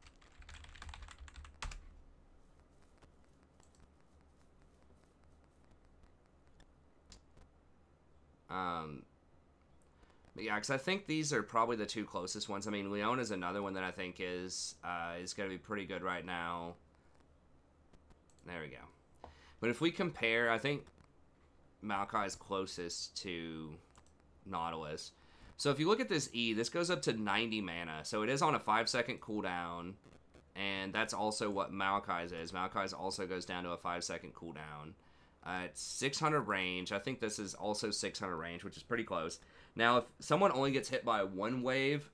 But yeah, because I think these are probably the two closest ones. I mean, Leona's another one that I think is going to be pretty good right now. There we go. But if we compare, I think Maokai is closest to Nautilus. So if you look at this E, this goes up to 90 mana. So it is on a 5-second cooldown, and that's also what Maokai's is. Maokai's also goes down to a 5-second cooldown. It's 600 range. I think this is also 600 range, which is pretty close. Now, if someone only gets hit by one wave,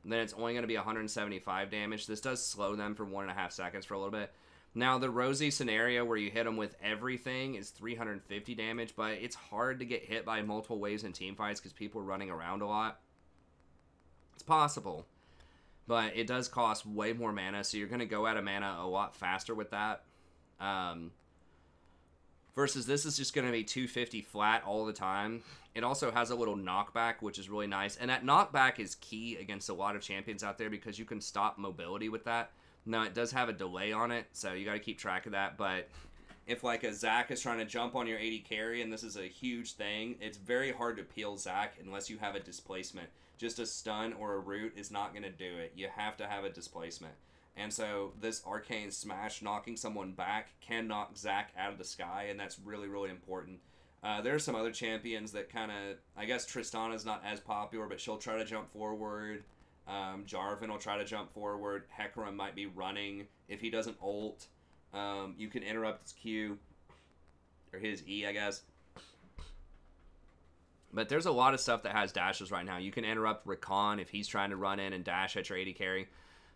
then it's only going to be 175 damage. This does slow them for 1.5 seconds for a little bit. Now, the Rosie scenario where you hit them with everything is 350 damage, but it's hard to get hit by multiple waves in team fights because people are running around a lot. It's possible, but it does cost way more mana, so you're going to go out of mana a lot faster with that. Versus this is just going to be 250 flat all the time. It also has a little knockback, which is really nice. And that knockback is key against a lot of champions out there because you can stop mobility with that. Now, it does have a delay on it, so you got to keep track of that. But if, like, a Zac is trying to jump on your AD carry, and this is a huge thing, it's very hard to peel Zac unless you have a displacement. Just a stun or a root is not going to do it. You have to have a displacement. And so this Arcane Smash knocking someone back can knock Zac out of the sky, and that's really, really important. There are some other champions that kind of, I guess Tristana's not as popular, but she'll try to jump forward. Jarvan will try to jump forward. Hecarim might be running. If he doesn't ult, you can interrupt his Q, or his E, I guess. But there's a lot of stuff that has dashes right now. You can interrupt Rakan if he's trying to run in and dash at your AD carry.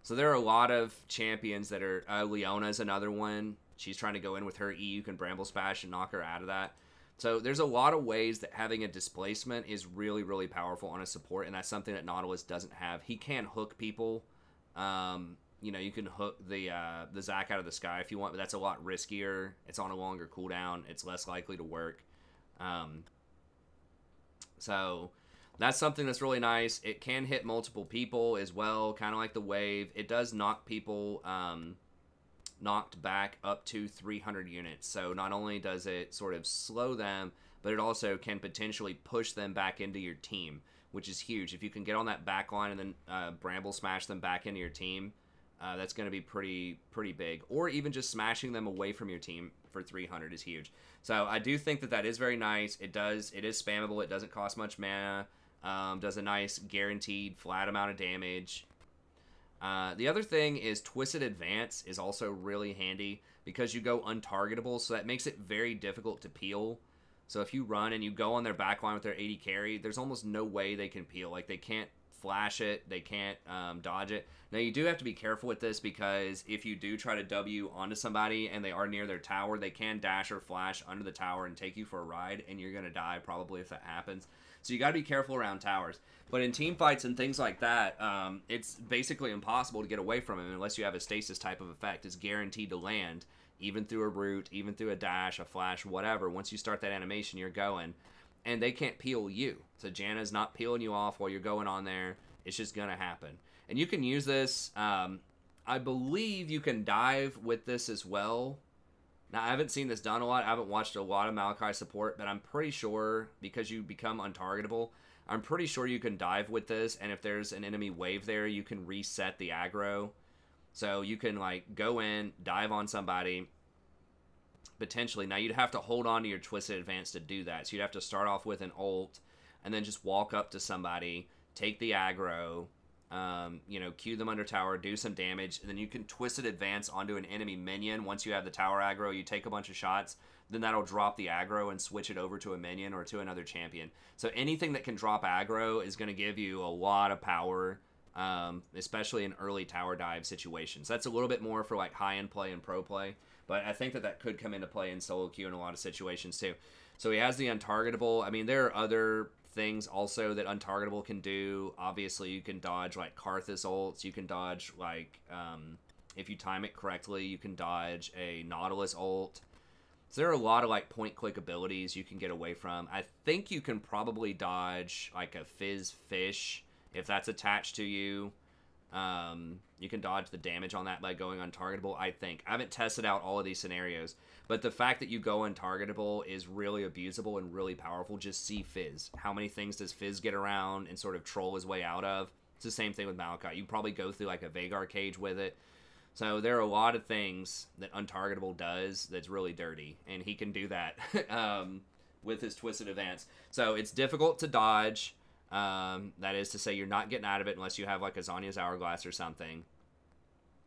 So there are a lot of champions that are... Leona's another one. She's trying to go in with her E. You can Bramble Smash and knock her out of that. So there's a lot of ways that having a displacement is really, really powerful on a support, and that's something that Nautilus doesn't have. He can hook people. You know, you can hook the Zac out of the sky if you want, but that's a lot riskier. It's on a longer cooldown. It's less likely to work. So that's something that's really nice. It can hit multiple people as well, kind of like the wave. It does knock people knocked back up to 300 units. So not only does it sort of slow them, but it also can potentially push them back into your team, which is huge. If you can get on that back line and then Bramble Smash them back into your team, that's going to be pretty big. Or even just smashing them away from your team for 300 is huge. So I do think that that is very nice. It is spammable. It doesn't cost much mana. Does a nice guaranteed flat amount of damage. The other thing is Twisted Advance is also really handy because you go untargetable, so that makes it very difficult to peel. So if you run and you go on their backline with their AD carry, there's almost no way they can peel. Like, they can't flash it, they can't dodge it. Now, you do have to be careful with this because if you do try to W onto somebody and they are near their tower, they can dash or flash under the tower and take you for a ride, and you're going to die probably if that happens. So you got to be careful around towers. But in team fights and things like that, it's basically impossible to get away from him unless you have a stasis type of effect. It's guaranteed to land, even through a root, even through a dash, a flash, whatever. Once you start that animation, you're going. And they can't peel you. So Janna's not peeling you off while you're going on there. It's just going to happen. And you can use this. I believe you can dive with this as well. Now, I haven't seen this done a lot. I haven't watched a lot of Maokai support, but I'm pretty sure, because you become untargetable, I'm pretty sure you can dive with this, and if there's an enemy wave there, you can reset the aggro. So you can, like, go in, dive on somebody, potentially. Now, you'd have to hold on to your Twisted Advance to do that. So you'd have to start off with an ult, and then just walk up to somebody, take the aggro, you know, Q them under tower, do some damage, and then you can Twisted Advance onto an enemy minion. Once you have the tower aggro, you take a bunch of shots, then that'll drop the aggro and switch it over to a minion or to another champion. So anything that can drop aggro is going to give you a lot of power, especially in early tower dive situations. That's a little bit more for like high-end play and pro play, but I think that that could come into play in solo queue in a lot of situations too. So he has the untargetable. I mean, there are other things also that untargetable can do. Obviously, you can dodge like Karthus ults. You can dodge like, if you time it correctly, you can dodge a Nautilus ult. So there are a lot of like point-click abilities you can get away from. I think you can probably dodge like a Fizz Fish if that's attached to you. You can dodge the damage on that by going untargetable, I think. I haven't tested out all of these scenarios, but the fact that you go untargetable is really abusable and really powerful. Just see Fizz. How many things does Fizz get around and sort of troll his way out of? It's the same thing with Maokai. You probably go through like a Veigar cage with it. So there are a lot of things that untargetable does that's really dirty, and he can do that with his Twisted Advance. So it's difficult to dodge. That is to say, you're not getting out of it unless you have like a Zanya's Hourglass or something.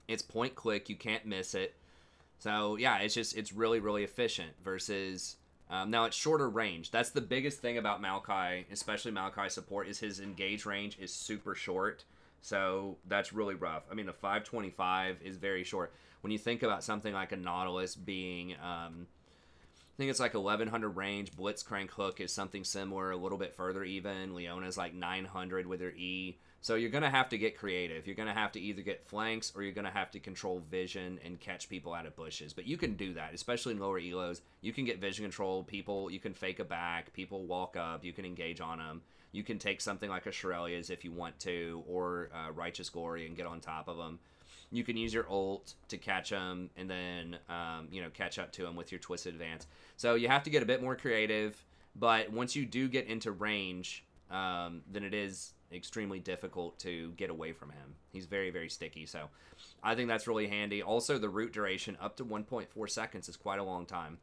It's point click, you can't miss it. So yeah, it's really, really efficient versus now it's shorter range. That's the biggest thing about Maokai, especially Maokai support, is his engage range is super short. So that's really rough. I mean, the 525 is very short. When you think about something like a Nautilus being I think it's like 1100 range. Blitzcrank Hook is something similar, a little bit further even. Leona's like 900 with her E. So you're going to have to get creative. You're going to have to either get flanks or you're going to have to control vision and catch people out of bushes. But you can do that, especially in lower elos. You can get vision control. People, you can fake a back. People walk up. You can engage on them. You can take something like a Shirelia's if you want to, or Righteous Glory and get on top of them. You can use your ult to catch them and then, you know, catch up to them with your Twisted Advance. So you have to get a bit more creative, but once you do get into range, then it is extremely difficult to get away from him. He's very, very sticky, so I think that's really handy. Also, the root duration up to 1.4 seconds is quite a long time.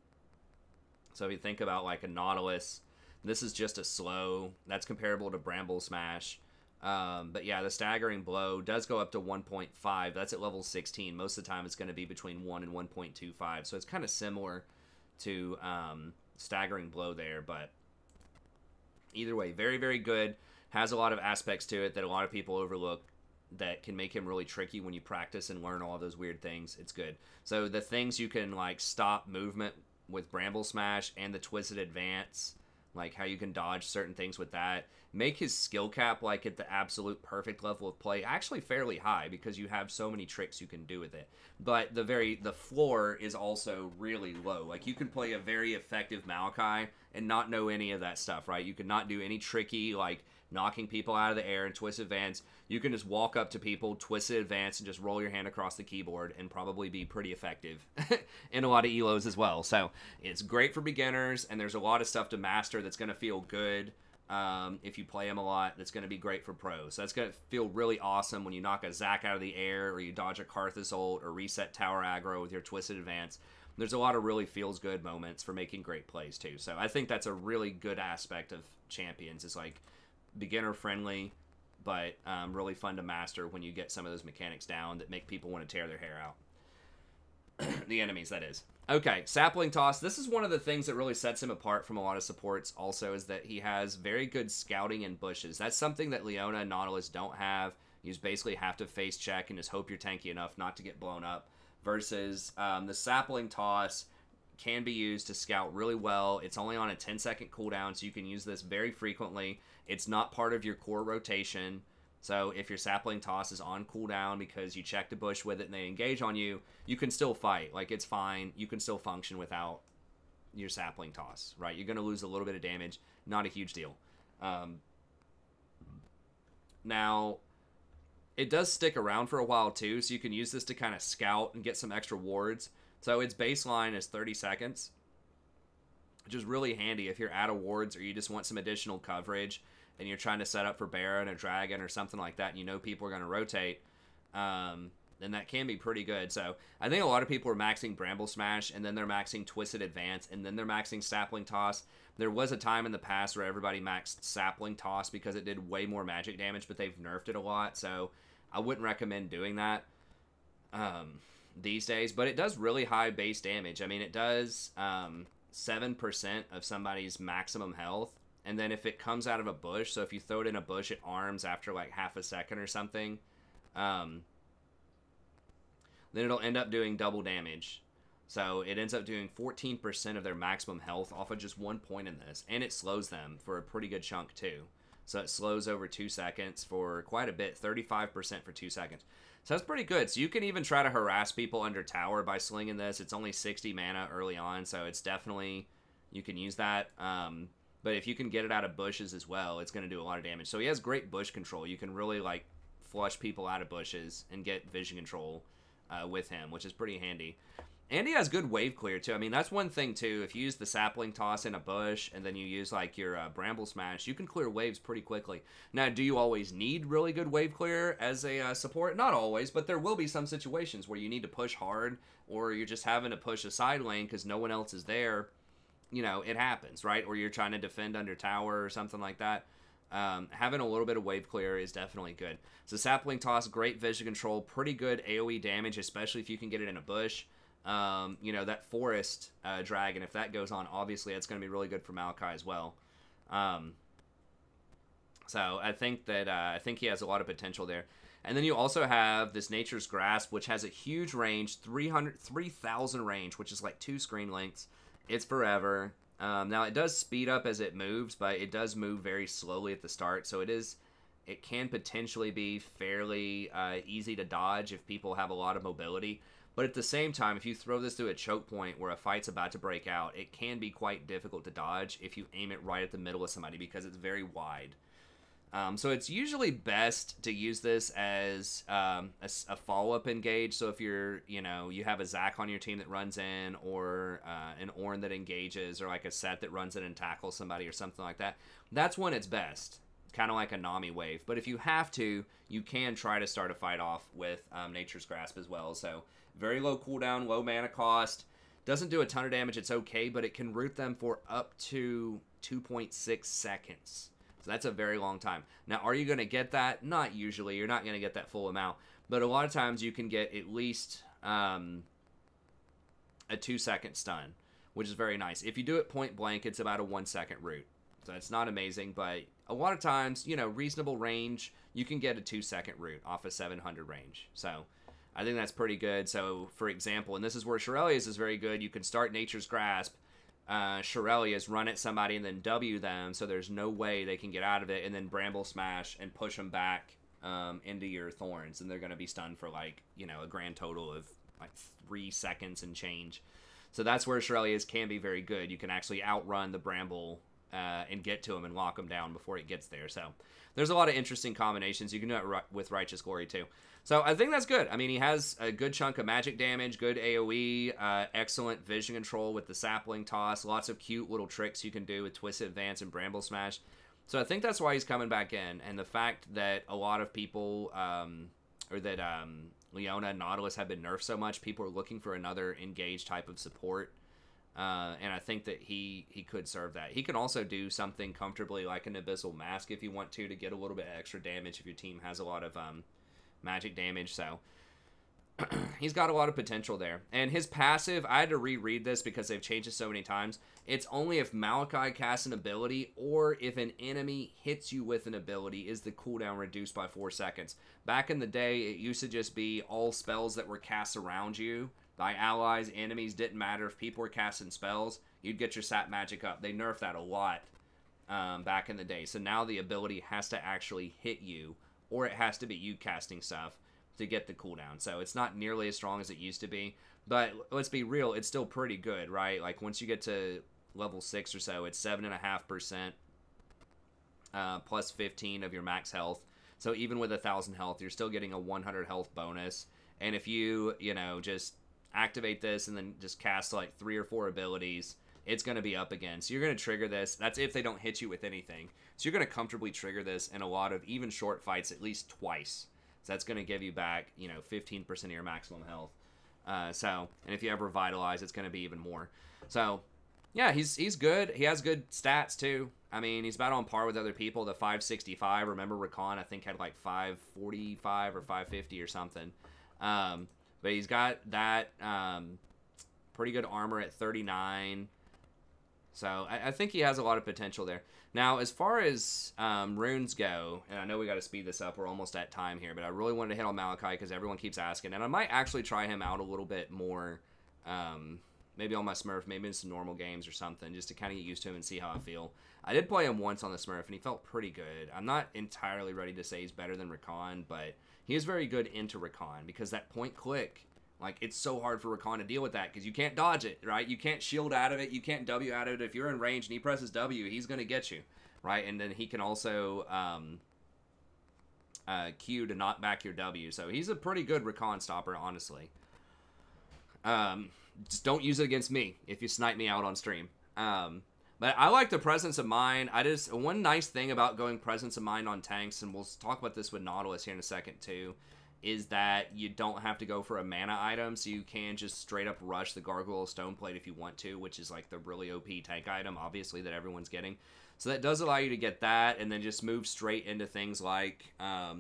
So if you think about like a Nautilus, this is just a slow. That's comparable to Bramble Smash. But yeah, the Staggering Blow does go up to 1.5. That's at level 16. Most of the time it's going to be between 1 and 1.25. So it's kind of similar to Staggering Blow there. But either way, very, very good. Has a lot of aspects to it that a lot of people overlook that can make him really tricky when you practice and learn all those weird things. It's good. So the things you can like stop movement with Bramble Smash and the Twisted Advance, like how you can dodge certain things with that, make his skill cap like at the absolute perfect level of play actually fairly high because you have so many tricks you can do with it. But the floor is also really low. Like you can play a very effective Maokai and not know any of that stuff, right? You can not do any tricky like knocking people out of the air and twist advance. You can just walk up to people, twist advance, and just roll your hand across the keyboard and probably be pretty effective in a lot of elos as well. So it's great for beginners, and there's a lot of stuff to master that's going to feel good if you play him a lot. That's going to be great for pros. So that's going to feel really awesome when you knock a Zac out of the air, or you dodge a Karthus ult, or reset tower aggro with your twisted advance. There's a lot of really feels good moments for making great plays too. So I think that's a really good aspect of Champions. It's like beginner friendly, but really fun to master when you get some of those mechanics down that make people want to tear their hair out. The enemies, that is. Okay, Sapling Toss. This is one of the things that really sets him apart from a lot of supports also, is that he has very good scouting in bushes. That's something that Leona and Nautilus don't have. You just basically have to face check and just hope you're tanky enough not to get blown up. Versus the Sapling Toss can be used to scout really well. It's only on a 10-second cooldown, so you can use this very frequently. It's not part of your core rotation, so if your Sapling Toss is on cooldown because you checked a bush with it and they engage on you, you can still fight. Like, it's fine. You can still function without your Sapling Toss, right? You're going to lose a little bit of damage. Not a huge deal. Now, it does stick around for a while, too, so you can use this to kind of scout and get some extra wards. So its baseline is 30 seconds, which is really handy if you're out of wards or you just want some additional coverage and you're trying to set up for Baron or Dragon or something like that, and you know people are going to rotate, then that can be pretty good. So I think a lot of people are maxing Bramble Smash, and then they're maxing Twisted Advance, and then they're maxing Sapling Toss. There was a time in the past where everybody maxed Sapling Toss because it did way more magic damage, but they've nerfed it a lot, so I wouldn't recommend doing that these days. But it does really high base damage. I mean, it does 7% of somebody's maximum health. And then if it comes out of a bush, so if you throw it in a bush, it arms after like half a second or something, then it'll end up doing double damage. So it ends up doing 14% of their maximum health off of just 1 point in this. And it slows them for a pretty good chunk too. So it slows over 2 seconds for quite a bit, 35% for 2 seconds. So that's pretty good. So you can even try to harass people under tower by slinging this. It's only 60 mana early on, so it's definitely, you can use that. But if you can get it out of bushes as well, it's going to do a lot of damage. So he has great bush control. You can really like flush people out of bushes and get vision control with him, which is pretty handy. And he has good wave clear too. I mean, that's one thing too. If you use the Sapling Toss in a bush and then you use like your Bramble Smash, you can clear waves pretty quickly. Now, do you always need really good wave clear as a support? Not always, but there will be some situations where you need to push hard, or you're just having to push a side lane because no one else is there. You know, it happens, right? Or you're trying to defend under tower or something like that. Having a little bit of wave clear is definitely good. So Sapling Toss, great vision control, pretty good AoE damage, especially if you can get it in a bush. You know, that forest dragon, if that goes on, obviously it's going to be really good for Maokai as well. So I think that I think he has a lot of potential there. And then you also have this Nature's Grasp, which has a huge range, 3,000 range, which is like 2 screen lengths. It's forever. Now it does speed up as it moves, but it does move very slowly at the start. So it can potentially be fairly easy to dodge if people have a lot of mobility. But at the same time, if you throw this through a choke point where a fight's about to break out, it can be quite difficult to dodge if you aim it right at the middle of somebody because it's very wide. So it's usually best to use this as a follow-up engage. So if you have a Zac on your team that runs in, or an Ornn that engages, or like a Set that runs in and tackles somebody or something like that, that's when it's best. Kind of like a Nami wave. But if you have to, you can try to start a fight off with Nature's Grasp as well. So very low cooldown, low mana cost. Doesn't do a ton of damage, it's okay, but it can root them for up to 2.6 seconds. So that's a very long time. Now, are you going to get that? Not usually. You're not going to get that full amount. But a lot of times you can get at least a 2-second stun, which is very nice. If you do it point blank, it's about a 1-second root. So it's not amazing, but a lot of times, you know, reasonable range, you can get a 2-second root off a 700 range. So I think that's pretty good. So, for example, and this is where Shirelia's is very good, you can start Nature's Grasp, Shirelia's, run at somebody, and then W them, so there's no way they can get out of it, and then Bramble Smash and push them back into your Thorns, and they're going to be stunned for, like, you know, a grand total of, like, 3 seconds and change. So that's where Shirelia's can be very good. You can actually outrun the Bramble and get to him and lock him down before it gets there. So there's a lot of interesting combinations. You can do it with Righteous Glory, too. So I think that's good. I mean, he has a good chunk of magic damage, good AoE, excellent vision control with the sapling toss, lots of cute little tricks you can do with Twisted Advance and Bramble Smash. So I think that's why he's coming back in. And the fact that a lot of people, or that Leona and Nautilus have been nerfed so much, people are looking for another engaged type of support. And I think that he could serve that. He can also do something comfortably like an Abyssal Mask if you want to get a little bit extra damage if your team has a lot of magic damage. So he's got a lot of potential there. And his passive, I had to reread this because they've changed it so many times. It's only if Maokai casts an ability or if an enemy hits you with an ability is the cooldown reduced by 4 seconds. Back in the day, it used to just be all spells that were cast around you by allies, enemies, didn't matter. If people were casting spells, you'd get your sap magic up. They nerfed that a lot back in the day. So now the ability has to actually hit you, or it has to be you casting stuff to get the cooldown. So it's not nearly as strong as it used to be. But let's be real, it's still pretty good, right? Like once you get to level 6 or so, it's 7.5% plus 15 of your max health. So even with 1,000 health, you're still getting a 100 health bonus. And if you know, just activate this and then just cast like 3 or 4 abilities, it's going to be up again. So you're going to trigger this. That's if they don't hit you with anything. So you're going to comfortably trigger this in a lot of even short fights at least twice. So that's going to give you back, you know, 15% of your maximum health. And if you ever revitalize, it's going to be even more. So yeah, he's good. He has good stats too. I mean, he's about on par with other people. The 565, remember Rakan, I think, had like 545 or 550 or something. But he's got that pretty good armor at 39. So I think he has a lot of potential there. Now, as far as runes go, and I know we got to speed this up. We're almost at time here, but I really wanted to hit on Maokai because everyone keeps asking. And I might actually try him out a little bit more, maybe on my Smurf, maybe in some normal games or something, just to kind of get used to him and see how I feel. I did play him once on the Smurf, and he felt pretty good. I'm not entirely ready to say he's better than Rakan, but he is very good into Rakan because that point click, like, it's so hard for Rakan to deal with that because you can't dodge it, right? You can't shield out of it. You can't W out of it. If you're in range and he presses W, he's going to get you, right? And then he can also Q to knock back your W. So he's a pretty good Rakan stopper, honestly. Just don't use it against me if you snipe me out on stream. But I like the presence of mind. One nice thing about going presence of mind on tanks, and we'll talk about this with Nautilus here in a second too, is that you don't have to go for a mana item, so you can just straight up rush the Gargoyle Stoneplate if you want to, which is like the really OP tank item, obviously, that everyone's getting. So that does allow you to get that, and then just move straight into things like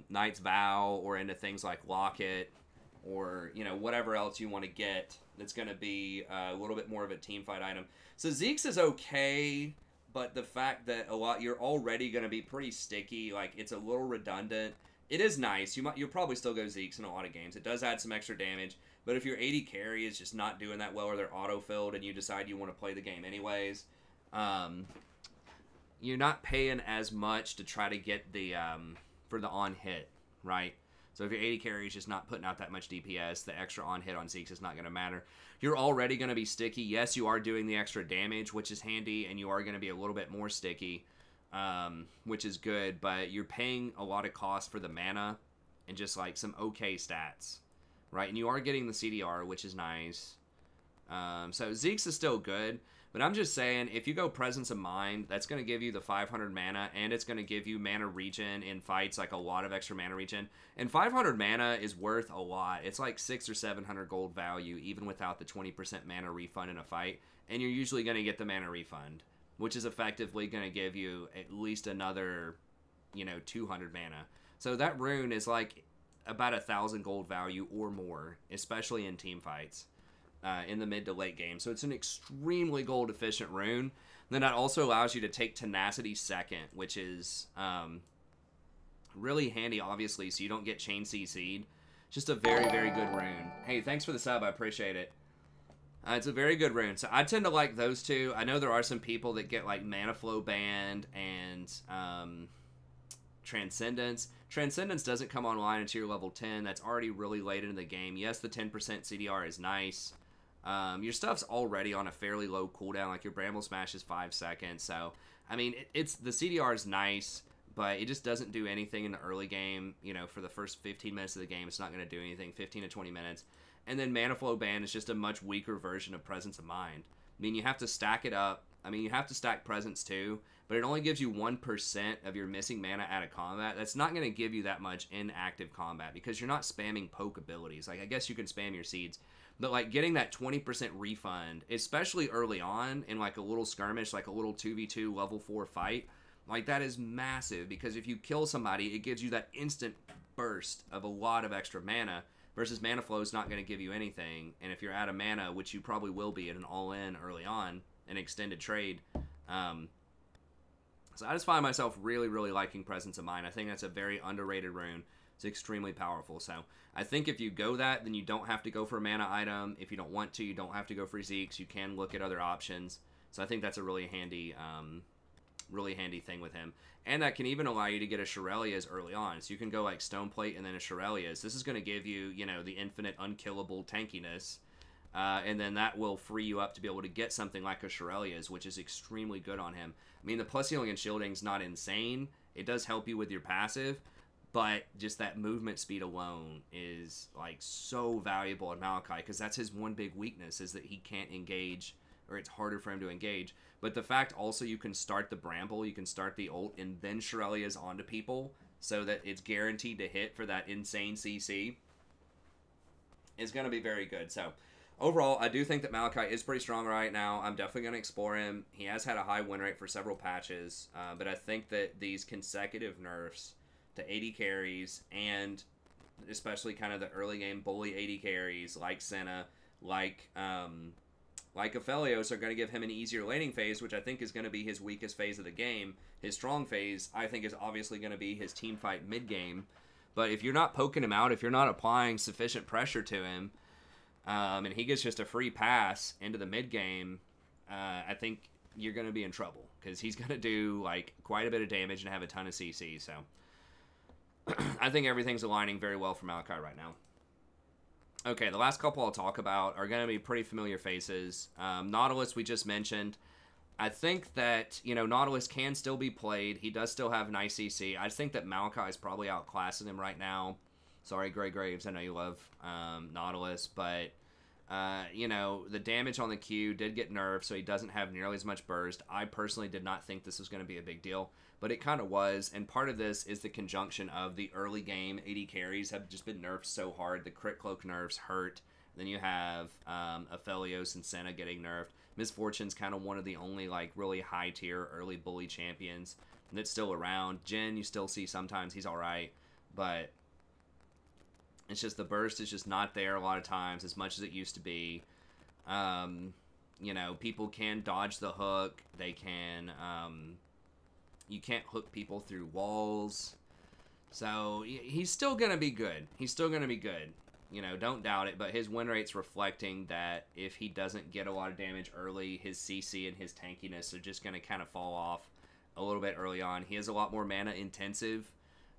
Knight's Vow, or into things like Locket, or, you know, whatever else you want to get that's going to be a little bit more of a teamfight item. So Zeke's is okay, but the fact that you're already going to be pretty sticky, like, it's a little redundant. It is nice. You'll probably still go Zeke's in a lot of games. It does add some extra damage, but if your AD carry is just not doing that well, or they're auto-filled and you decide you want to play the game anyways, you're not paying as much to try to get the for the on-hit, right? So if your AD carry is just not putting out that much DPS, the extra on-hit on Zeke's is not going to matter. You're already going to be sticky. Yes, you are doing the extra damage, which is handy, and you are going to be a little bit more sticky, which is good, but you're paying a lot of cost for the mana and just like some okay stats, right? And you are getting the CDR, which is nice. So Zeke's is still good, But I'm just saying, if you go Presence of Mind, that's going to give you the 500 mana, and it's going to give you mana regen in fights, like a lot of extra mana regen. And 500 mana is worth a lot. It's like 600 or 700 gold value, even without the 20% mana refund in a fight. And you're usually going to get the mana refund, which is effectively going to give you at least another, 200 mana. So that rune is like about 1,000 gold value or more, especially in team fights. In the mid to late game. So it's an extremely gold efficient rune. Then that also allows you to take Tenacity second, which is really handy, obviously, so you don't get chain CC'd. Just a very, very good rune. Hey, thanks for the sub. I appreciate it. It's a very good rune. So I tend to like those two. I know there are some people that get like Mana Flow Band and Transcendence. Transcendence doesn't come online until you're level 10. That's already really late into the game. Yes, the 10% CDR is nice. Your stuff's already on a fairly low cooldown, like your Bramble Smash is 5 seconds, so, I mean, it's the CDR is nice, but it just doesn't do anything in the early game, for the first 15 minutes of the game, it's not going to do anything, 15 to 20 minutes, and then Mana Flow Band is just a much weaker version of Presence of Mind. I mean, you have to stack it up, you have to stack Presence too, but it only gives you 1% of your missing mana out of combat. That's not going to give you that much in active combat, because you're not spamming poke abilities. Like, I guess you can spam your seeds, but, like, getting that 20% refund, especially early on in, like, a little skirmish, like a little 2v2 level 4 fight, like, that is massive, because if you kill somebody, it gives you that instant burst of a lot of extra mana, versus Mana Flow is not going to give you anything, and if you're out of mana, which you probably will be at an all-in early on, an extended trade, so I just find myself really, really liking Presence of Mind. I think that's a very underrated rune. It's extremely powerful. So I think if you go that, then you don't have to go for a mana item. If you don't want to, you don't have to go for Zeke's. You can look at other options. So I think that's a really handy thing with him. And that can even allow you to get a Shurelya's early on. So you can go like Stone Plate and then a Shurelya's. This is going to give you, the infinite unkillable tankiness. And then that will free you up to be able to get something like a Shurelya's, which is extremely good on him. I mean, the plus healing and shielding's not insane. It does help you with your passive. But just that movement speed alone is, like, so valuable in Maokai, because that's his one big weakness, is that he can't engage, or it's harder for him to engage. But the fact also you can start the Bramble, you can start the ult, and then Shurelya's onto people, so that it's guaranteed to hit for that insane CC, is going to be very good. So, overall, I do think that Maokai is pretty strong right now. I'm definitely going to explore him. He has had a high win rate for several patches, but I think that these consecutive nerfs to 80 carries, and especially kind of the early game bully 80 carries like Senna, like Aphelios, are going to give him an easier laning phase, which I think is going to be his weakest phase of the game. His strong phase, I think, is obviously going to be his team fight mid game. But if you're not poking him out, if you're not applying sufficient pressure to him, and he gets just a free pass into the mid game, I think you're going to be in trouble, because he's going to do like quite a bit of damage and have a ton of CC. So I think everything's aligning very well for Maokai right now. Okay, the last couple I'll talk about are going to be pretty familiar faces. Nautilus, we just mentioned. I think that, Nautilus can still be played. He does still have nice CC. I just think that Maokai is probably outclassing him right now. Sorry, Grey Graves, I know you love Nautilus, but, the damage on the Q did get nerfed, so he doesn't have nearly as much burst. I personally did not think this was going to be a big deal, but it kind of was, and part of this is the conjunction of the early game 80 carries have just been nerfed so hard. The Crit Cloak nerfs hurt. Then you have Aphelios and Senna getting nerfed. Misfortune's kind of one of the only, like, really high-tier early bully champions that's still around. Jhin, you still see sometimes he's alright, but it's just the burst is just not there a lot of times as much as it used to be. People can dodge the hook. They can, you can't hook people through walls. So he's still going to be good. He's still going to be good. Don't doubt it, but his win rate's reflecting that if he doesn't get a lot of damage early, his CC and his tankiness are just going to kind of fall off a little bit early on. He is a lot more mana intensive.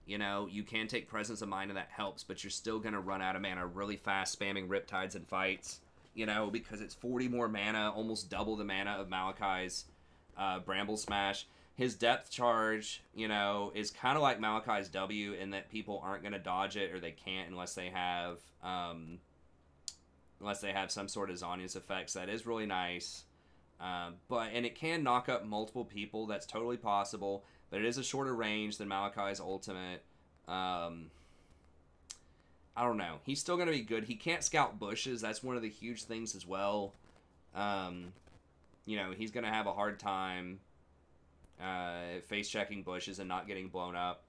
You can take Presence of Mind and that helps, but you're still going to run out of mana really fast spamming Riptides in fights, because it's 40 more mana, almost double the mana of Maokai's Bramble Smash. His depth charge, is kind of like Maokai's W in that people aren't going to dodge it, or they can't unless they have some sort of Zhonya's effects. That is really nice. And it can knock up multiple people. That's totally possible. But it is a shorter range than Maokai's ultimate. I don't know. He's still going to be good. He can't scout bushes. That's one of the huge things as well. You know, he's going to have a hard time face-checking bushes and not getting blown up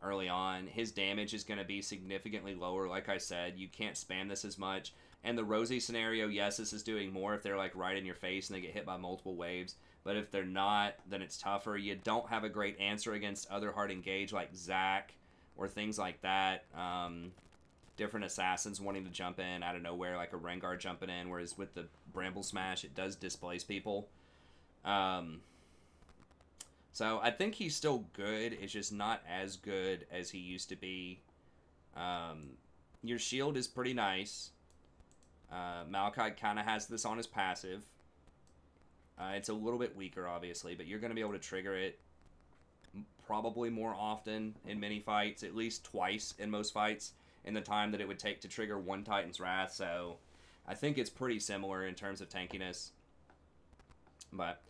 early on. His damage is going to be significantly lower. Like I said, you can't spam this as much. And the Rosie scenario, yes, this is doing more if they're like right in your face and they get hit by multiple waves. But if they're not, then it's tougher. You don't have a great answer against other hard engage like Zac or things like that. Different assassins wanting to jump in out of nowhere, like a Rengar jumping in, whereas with the Bramble Smash, it does displace people. So I think he's still good. It's just not as good as he used to be. Your shield is pretty nice. Maokai kind of has this on his passive. It's a little bit weaker, obviously, but you're going to be able to trigger it probably more often in many fights, at least twice in most fights, in the time that it would take to trigger one Titan's Wrath. So I think it's pretty similar in terms of tankiness. But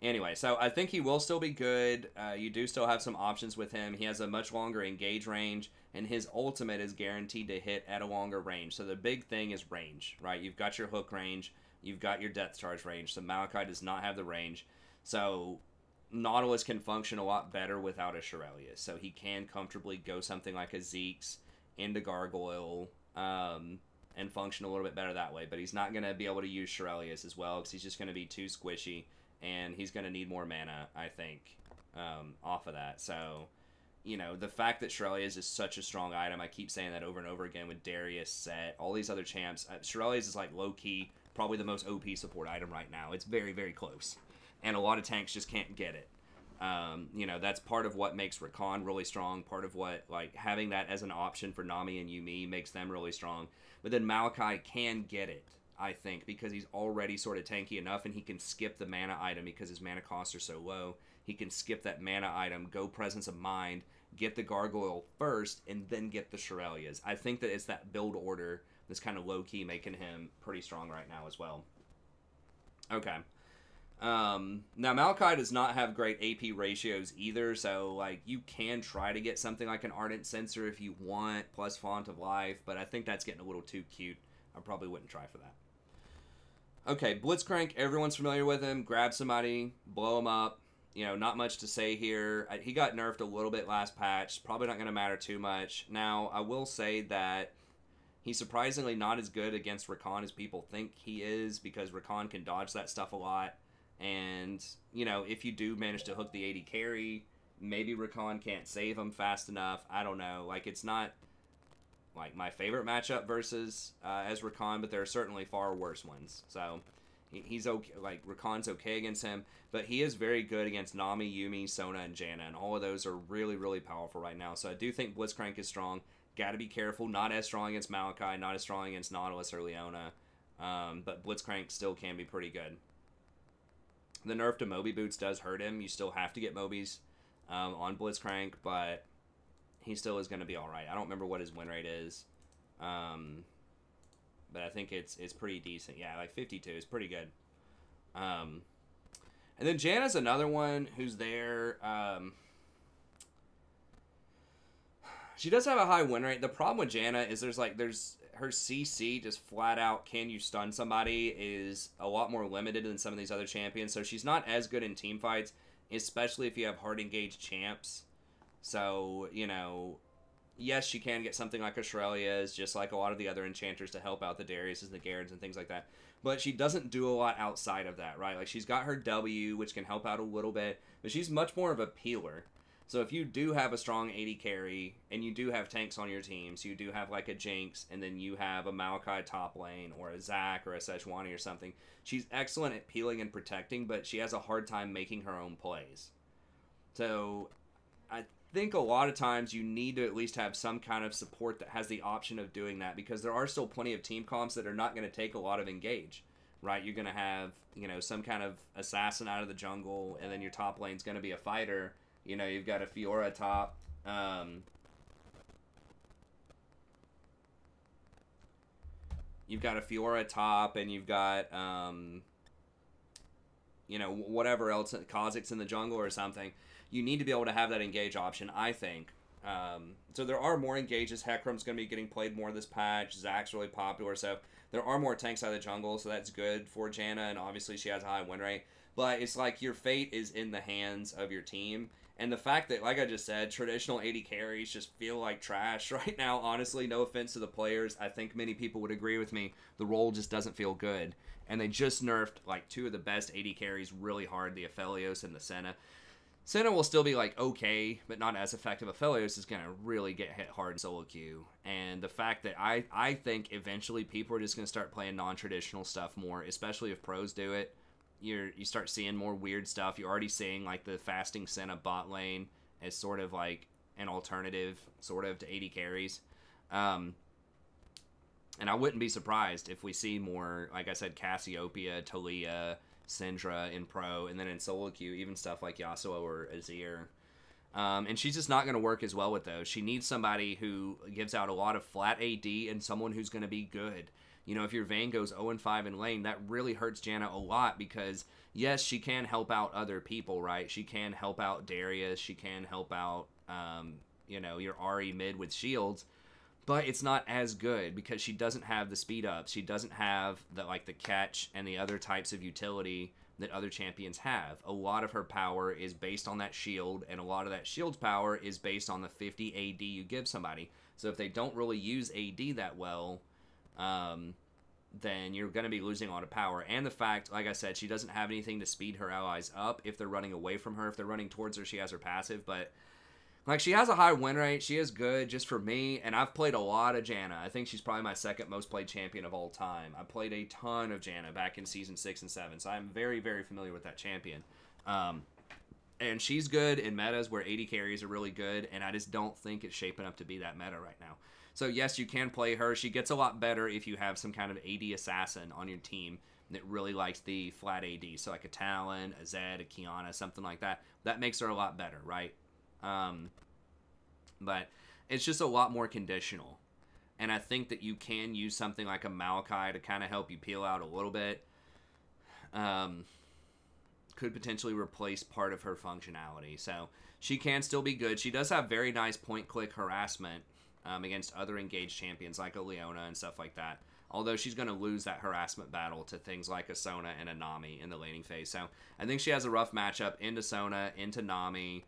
anyway, so I think he will still be good. You do still have some options with him. He has a much longer engage range, and his ultimate is guaranteed to hit at a longer range. So the big thing is range, right? You've got your hook range. You've got your depth charge range. So Maokai does not have the range. So Nautilus can function a lot better without a Shirelius. So he can comfortably go something like a Zeke's into Gargoyle and function a little bit better that way. But he's not going to be able to use Shirelius as well because he's just going to be too squishy. And he's going to need more mana, I think, off of that. So, you know, the fact that Shirelius is such a strong item, I keep saying that over and over again with Darius, Set, all these other champs. Shirelius is like low-key, probably the most OP support item right now. It's very, very close. And a lot of tanks just can't get it. You know, that's part of what makes Rakan really strong. Part of what, like, having that as an option for Nami and Yuumi makes them really strong. But then Maokai can get it, I think, because he's already sort of tanky enough, and he can skip the mana item because his mana costs are so low. He can skip that mana item, go Presence of Mind, get the Gargoyle first, and then get the Shirelias. I think that it's that build order that's kind of low-key making him pretty strong right now as well. Okay. Now, Maokai does not have great AP ratios either, so, like, you can try to get something like an Ardent Sensor if you want, plus Font of Life, but I think that's getting a little too cute. I probably wouldn't try for that. Okay, Blitzcrank, everyone's familiar with him. Grab somebody, blow him up. You know, not much to say here. He got nerfed a little bit last patch. Probably not going to matter too much. Now, I will say that he's surprisingly not as good against Rakan as people think he is, because Rakan can dodge that stuff a lot. And, you know, if you do manage to hook the AD carry, maybe Rakan can't save him fast enough. I don't know. Like, it's not like my favorite matchup versus as Rakan, but there are certainly far worse ones. So he's okay. Like, Rakan's okay against him, but he is very good against Nami, Yuumi, Sona, and Janna, and all of those are really, really powerful right now. So I do think Blitzcrank is strong. Got to be careful. Not as strong against Maokai, not as strong against Nautilus or Leona, but Blitzcrank still can be pretty good. The nerf to Moby Boots does hurt him. You still have to get Mobies on Blitzcrank, but he still is going to be all right. I don't remember what his win rate is, but I think it's pretty decent. Yeah, like 52 is pretty good. And then Janna's another one who's there. She does have a high win rate. The problem with Janna is there's her CC, just flat out, can you stun somebody, is a lot more limited than some of these other champions. So she's not as good in team fights, especially if you have hard engaged champs. So, you know, yes, she can get something like a Shirelias, just like a lot of the other enchanters, to help out the Dariuses and the Gareds and things like that. But she doesn't do a lot outside of that, right? Like, she's got her W, which can help out a little bit, but she's much more of a peeler. So if you do have a strong AD carry, and you do have tanks on your team, so you do have like a Jinx, and then you have a Maokai top lane, or a Zac, or a Sejuani or something, she's excellent at peeling and protecting, but she has a hard time making her own plays. So I think a lot of times you need to at least have some kind of support that has the option of doing that, because there are still plenty of team comps that are not going to take a lot of engage, right? You're going to have, you know, some kind of assassin out of the jungle, and then your top lane's going to be a fighter. You know, you've got a Fiora top. You've got a Fiora top, and you've got you know, whatever else, Kha'Zix's in the jungle or something, you need to be able to have that engage option, I think. So there are more engages. Hecarim's going to be getting played more this patch. Zack's really popular, so there are more tanks out of the jungle, so that's good for Janna, and obviously she has a high win rate. But it's like your fate is in the hands of your team. And the fact that, like I just said, traditional AD carries just feel like trash right now, honestly, no offense to the players. I think many people would agree with me. The role just doesn't feel good. And they just nerfed, like, two of the best AD carries really hard, the Aphelios and the Senna. Senna will still be, like, okay, but not as effective. Aphelios is going to really get hit hard in solo queue. And the fact that I think eventually people are just going to start playing non-traditional stuff more, especially if pros do it. You start seeing more weird stuff. You're already seeing, like, the fasting Senna bot lane as sort of, like, an alternative, sort of, to AD carries. And I wouldn't be surprised if we see more, like I said, Cassiopeia, Taliyah, Syndra in pro, and then in solo queue, even stuff like Yasuo or Azir. And she's just not going to work as well with those. She needs somebody who gives out a lot of flat AD and someone who's going to be good. You know, if your Vayne goes 0-5 in lane, that really hurts Janna a lot because, yes, she can help out other people, right? She can help out Darius. She can help out, you know, your Ahri mid with shields. But it's not as good because she doesn't have the speed up. She doesn't have the like the catch and the other types of utility that other champions have. A lot of her power is based on that shield, and a lot of that shield's power is based on the 50 AD you give somebody. So if they don't really use AD that well, then you're going to be losing a lot of power. And the fact, like I said, she doesn't have anything to speed her allies up if they're running away from her. If they're running towards her, she has her passive, but like, she has a high win rate. She is good just for me, and I've played a lot of Janna. I think she's probably my second most played champion of all time. I played a ton of Janna back in Season 6 and 7, so I'm very, very familiar with that champion. And she's good in metas where AD carries are really good, and I just don't think it's shaping up to be that meta right now. So, yes, you can play her. She gets a lot better if you have some kind of AD assassin on your team that really likes the flat AD. So, like a Talon, a Zed, a Kiana, something like that. That makes her a lot better, right? But it's just a lot more conditional. And I think that you can use something like a Maokai to kind of help you peel out a little bit. Could potentially replace part of her functionality. So she can still be good. She does have very nice point-click harassment against other engaged champions like a Leona and stuff like that. Although she's going to lose that harassment battle to things like a Sona and a Nami in the laning phase. So I think she has a rough matchup into Sona, into Nami,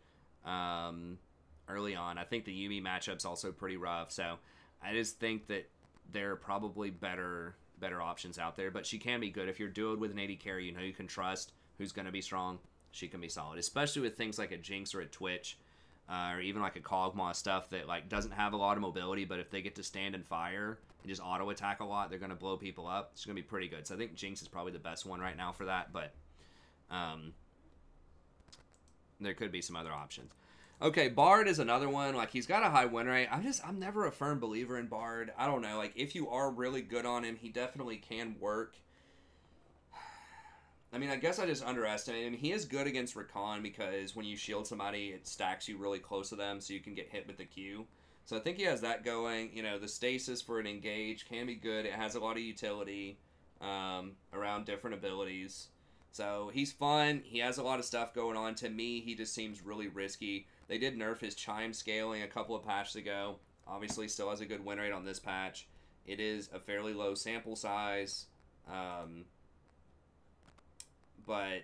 early on. I think the Yuumi matchup's also pretty rough, so I just think that there are probably better options out there, but she can be good. If you're duoed with an AD carry, you know you can trust who's going to be strong, she can be solid, especially with things like a Jinx or a Twitch, or even like a Kog'Maw, stuff that like doesn't have a lot of mobility, but if they get to stand and fire and just auto attack a lot, they're going to blow people up. It's going to be pretty good. So I think Jinx is probably the best one right now for that, but there could be some other options. Okay, Bard is another one. Like, he's got a high win rate. I'm never a firm believer in Bard. I don't know. Like, if you are really good on him, he definitely can work. I mean, I guess I just underestimate him. He is good against Rakan because when you shield somebody, it stacks you really close to them so you can get hit with the Q. So I think he has that going. You know, the stasis for an engage can be good. It has a lot of utility around different abilities. So he's fun. He has a lot of stuff going on. To me, he just seems really risky. They did nerf his chime scaling a couple of patches ago. Obviously, still has a good win rate on this patch. It is a fairly low sample size. But,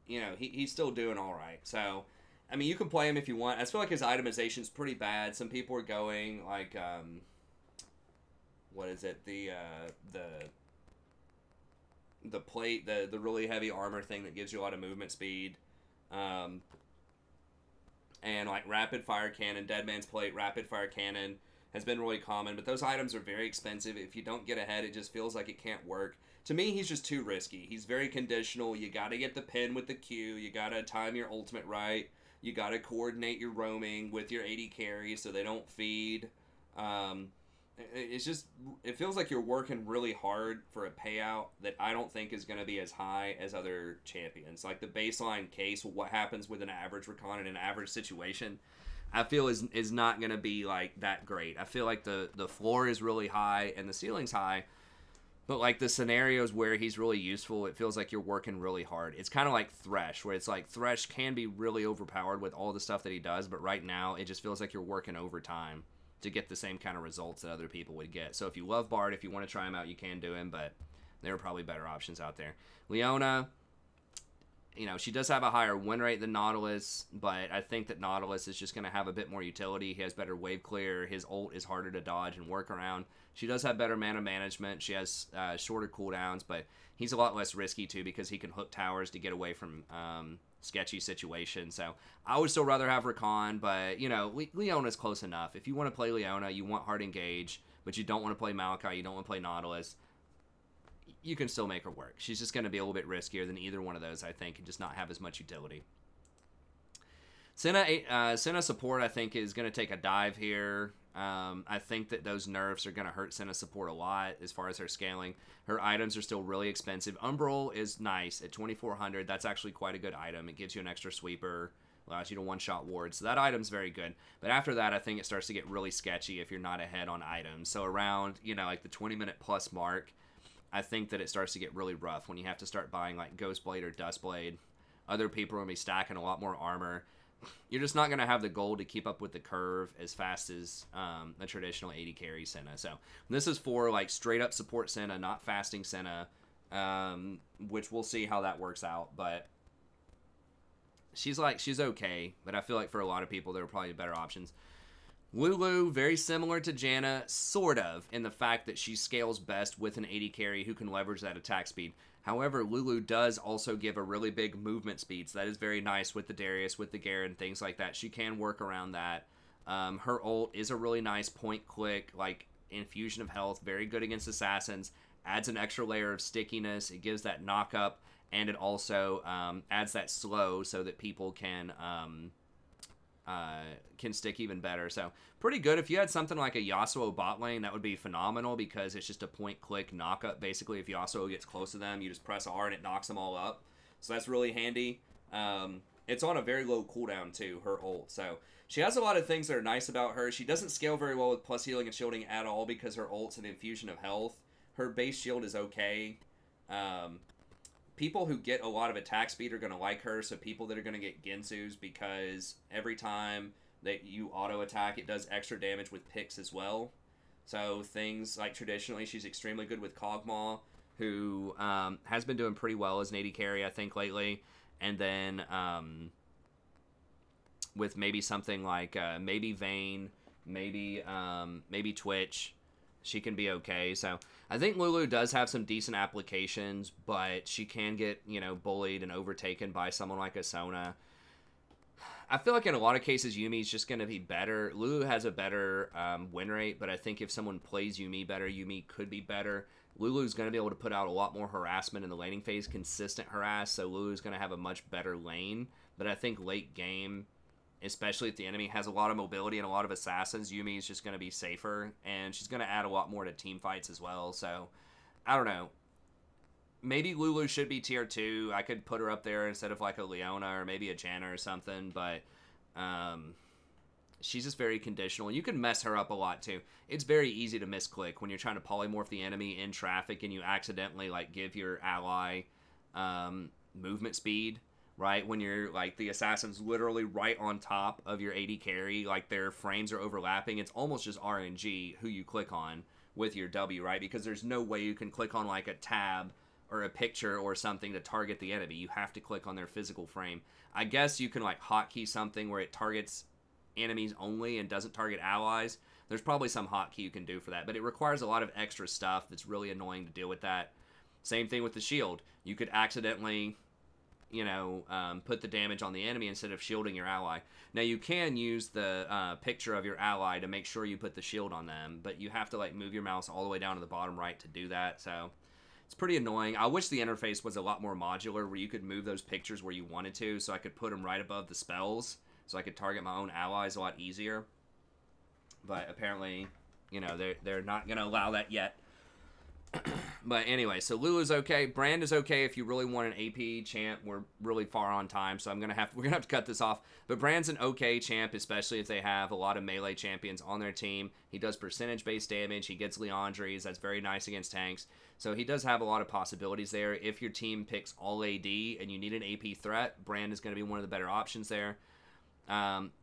you know, he's still doing all right. So, I mean, you can play him if you want. I feel like his itemization is pretty bad. Some people are going, like, what is it? The plate, the really heavy armor thing that gives you a lot of movement speed. And like rapid fire cannon, dead man's plate, rapid fire cannon has been really common, but those items are very expensive. If you don't get ahead, it just feels like it can't work. To me, he's just too risky. He's very conditional. You got to get the pin with the Q. You got to time your ultimate right. You got to coordinate your roaming with your AD carry so they don't feed. It's just, it feels like you're working really hard for a payout that I don't think is going to be as high as other champions. Like the baseline case, what happens with an average Rakan in an average situation, I feel is not going to be like that great. I feel like the floor is really high and the ceiling's high, But like the scenarios where he's really useful, it feels like you're working really hard. It's kind of like Thresh, where it's like Thresh can be really overpowered with all the stuff that he does, but right now it just feels like you're working overtime to get the same kind of results that other people would get. So if you love Bard, if you want to try him out, you can do him, but there are probably better options out there. Leona, you know, she does have a higher win rate than Nautilus, but I think that Nautilus is just going to have a bit more utility. He has better wave clear. His ult is harder to dodge and work around. She does have better mana management. She has shorter cooldowns, but he's a lot less risky too because he can hook towers to get away from sketchy situations. So I would still rather have Rakan, but, you know, Leona's close enough. If you want to play Leona, you want hard engage, but you don't want to play Maokai, you don't want to play Nautilus, you can still make her work. She's just going to be a little bit riskier than either one of those, I think, and just not have as much utility. Sona support, I think, is going to take a dive here. I think that those nerfs are going to hurt Sona support a lot as far as her scaling. Her items are still really expensive. Umbral is nice at 2,400. That's actually quite a good item. It gives you an extra sweeper, allows you to one-shot ward. So that item's very good. But after that, I think it starts to get really sketchy if you're not ahead on items. So around, you know, like the 20-minute plus mark, I think that it starts to get really rough when you have to start buying like Ghostblade or Dustblade. Other people are going to be stacking a lot more armor. You're just not going to have the gold to keep up with the curve as fast as a traditional AD carry Senna. So this is for like straight up support Senna, not fasting Senna, which we'll see how that works out. But she's okay. But I feel like for a lot of people, there are probably better options. Lulu, very similar to Janna, sort of, in the fact that she scales best with an AD carry who can leverage that attack speed. However, Lulu does also give a really big movement speed, so that is very nice with the Darius, with the Garen, things like that. She can work around that. Her ult is a really nice point-click, like, infusion of health, very good against assassins, adds an extra layer of stickiness, it gives that knock-up, and it also adds that slow so that people can stick even better. So pretty good. If you had something like a Yasuo bot lane, that would be phenomenal because it's just a point-click knock-up. Basically, if Yasuo gets close to them, you just press R and it knocks them all up. So that's really handy. It's on a very low cooldown too, her ult. So she has a lot of things that are nice about her. She doesn't scale very well with plus healing and shielding at all because her ult's an infusion of health. Her base shield is okay. People who get a lot of attack speed are going to like her, so people that are going to get Gensus, because every time that you auto-attack, it does extra damage with picks as well. So things like traditionally, she's extremely good with Kog'Maw, who has been doing pretty well as an AD carry, I think, lately. And then with maybe something like maybe Vayne, maybe Twitch, she can be okay. So I think Lulu does have some decent applications, but she can get, you know, bullied and overtaken by someone like a Sona. I feel like in a lot of cases, Yuumi's just going to be better. Lulu has a better win rate, but I think if someone plays Yuumi better, Yuumi could be better. Lulu's going to be able to put out a lot more harassment in the laning phase, consistent harass, so Lulu's going to have a much better lane. But I think late game, especially if the enemy has a lot of mobility and a lot of assassins, Yuumi is just going to be safer, and she's going to add a lot more to team fights as well. So, I don't know. Maybe Lulu should be tier 2. I could put her up there instead of like a Leona or maybe a Janna or something, but she's just very conditional. You can mess her up a lot too. It's very easy to misclick when you're trying to polymorph the enemy in traffic and you accidentally like give your ally movement speed. Right, when you're like the assassin's literally right on top of your AD carry, like their frames are overlapping. It's almost just RNG who you click on with your W, right? Because there's no way you can click on like a tab or a picture or something to target the enemy. You have to click on their physical frame. I guess you can like hotkey something where it targets enemies only and doesn't target allies. There's probably some hotkey you can do for that, but it requires a lot of extra stuff that's really annoying to deal with that. Same thing with the shield. You could accidentally, you know, put the damage on the enemy instead of shielding your ally. Now, you can use the picture of your ally to make sure you put the shield on them, but you have to, like, move your mouse all the way down to the bottom right to do that, so it's pretty annoying. I wish the interface was a lot more modular, where you could move those pictures where you wanted to, so I could put them right above the spells, so I could target my own allies a lot easier. But apparently, you know, they're not going to allow that yet. But anyway, so Lulu's okay. Brand is okay if you really want an AP champ. We're really far on time, so we're gonna have to cut this off. But Brand's an okay champ, especially if they have a lot of melee champions on their team. He does percentage-based damage. He gets Leandres. That's very nice against tanks. So he does have a lot of possibilities there. If your team picks all AD and you need an AP threat, Brand is going to be one of the better options there.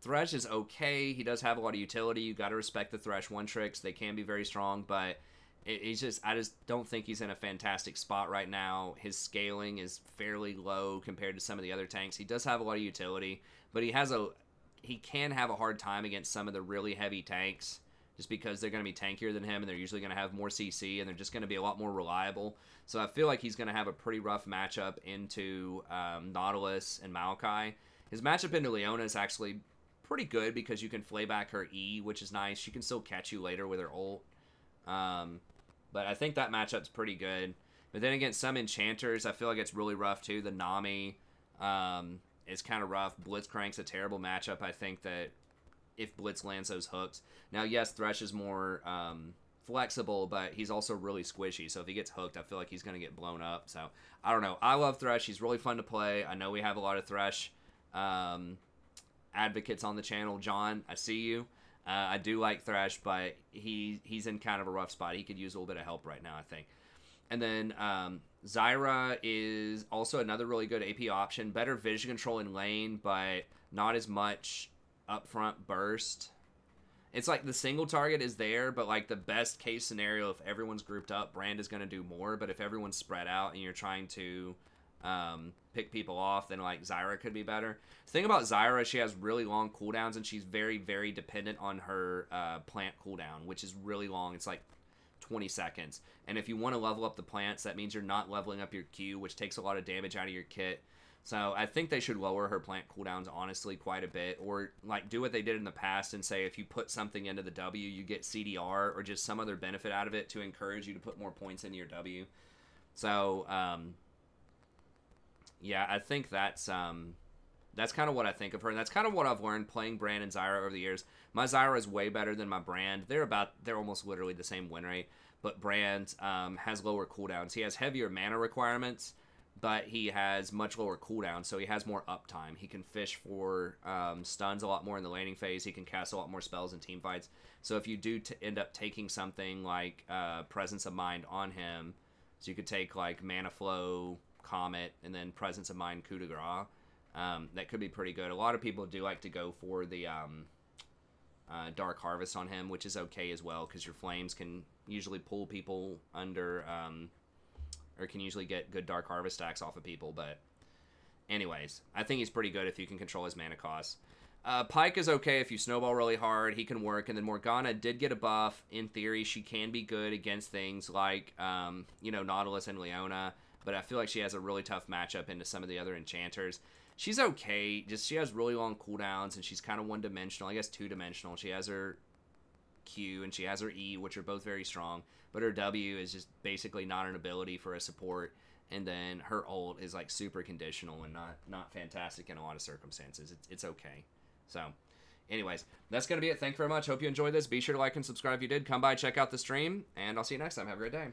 Thresh is okay. He does have a lot of utility. You got to respect the Thresh one tricks. They can be very strong, but I just don't think he's in a fantastic spot right now. His scaling is fairly low compared to some of the other tanks. He does have a lot of utility, but he can have a hard time against some of the really heavy tanks just because they're going to be tankier than him and they're usually going to have more CC and they're just going to be a lot more reliable. So I feel like he's going to have a pretty rough matchup into Nautilus and Maokai. His matchup into Leona is actually pretty good because you can flay back her E, which is nice. She can still catch you later with her ult. But I think that matchup's pretty good. But then against some enchanters, I feel like it's really rough too. The Nami is kind of rough. Blitzcrank's a terrible matchup. I think that if Blitz lands those hooks. Now, yes, Thresh is more flexible, but he's also really squishy. So if he gets hooked, I feel like he's going to get blown up. So I don't know. I love Thresh. He's really fun to play. I know we have a lot of Thresh advocates on the channel. John, I see you. I do like Thresh, but he's in kind of a rough spot. He could use a little bit of help right now, I think. And then Zyra is also another really good AP option. Better vision control in lane, but not as much upfront burst. It's like the single target is there, but like the best case scenario, if everyone's grouped up, Brand is going to do more. But if everyone's spread out and you're trying to pick people off, then like Zyra could be better. The thing about Zyra, she has really long cooldowns and she's very, very dependent on her plant cooldown, which is really long. It's like 20 seconds. And if you want to level up the plants, that means you're not leveling up your Q, which takes a lot of damage out of your kit. So I think they should lower her plant cooldowns, honestly, quite a bit. Or like do what they did in the past and say if you put something into the W, you get CDR or just some other benefit out of it to encourage you to put more points into your W. So, yeah, I think that's kind of what I think of her, and that's kind of what I've learned playing Brand and Zyra over the years. My Zyra is way better than my Brand. They're almost literally the same win rate, but Brand has lower cooldowns. He has heavier mana requirements, but he has much lower cooldown, so he has more uptime. He can fish for stuns a lot more in the laning phase. He can cast a lot more spells in team fights. So if you do end up taking something like Presence of Mind on him, so you could take like Mana Flow, Comet, and then Presence of Mind, Coup de Grace. That could be pretty good. A lot of people do like to go for the Dark Harvest on him, which is okay as well, because your Flames can usually pull people under, or can usually get good Dark Harvest stacks off of people. But anyways, I think he's pretty good if you can control his mana costs. Pyke is okay if you snowball really hard. He can work. And then Morgana did get a buff. In theory, she can be good against things like, Nautilus and Leona. But I feel like she has a really tough matchup into some of the other enchanters. She's okay. Just she has really long cooldowns, and she's kind of one-dimensional. I guess two-dimensional. She has her Q, and she has her E, which are both very strong. But her W is just basically not an ability for a support. And then her ult is like super conditional and not fantastic in a lot of circumstances. It's okay. So, anyways, that's going to be it. Thank you very much. Hope you enjoyed this. Be sure to like and subscribe if you did. Come by, check out the stream, and I'll see you next time. Have a great day.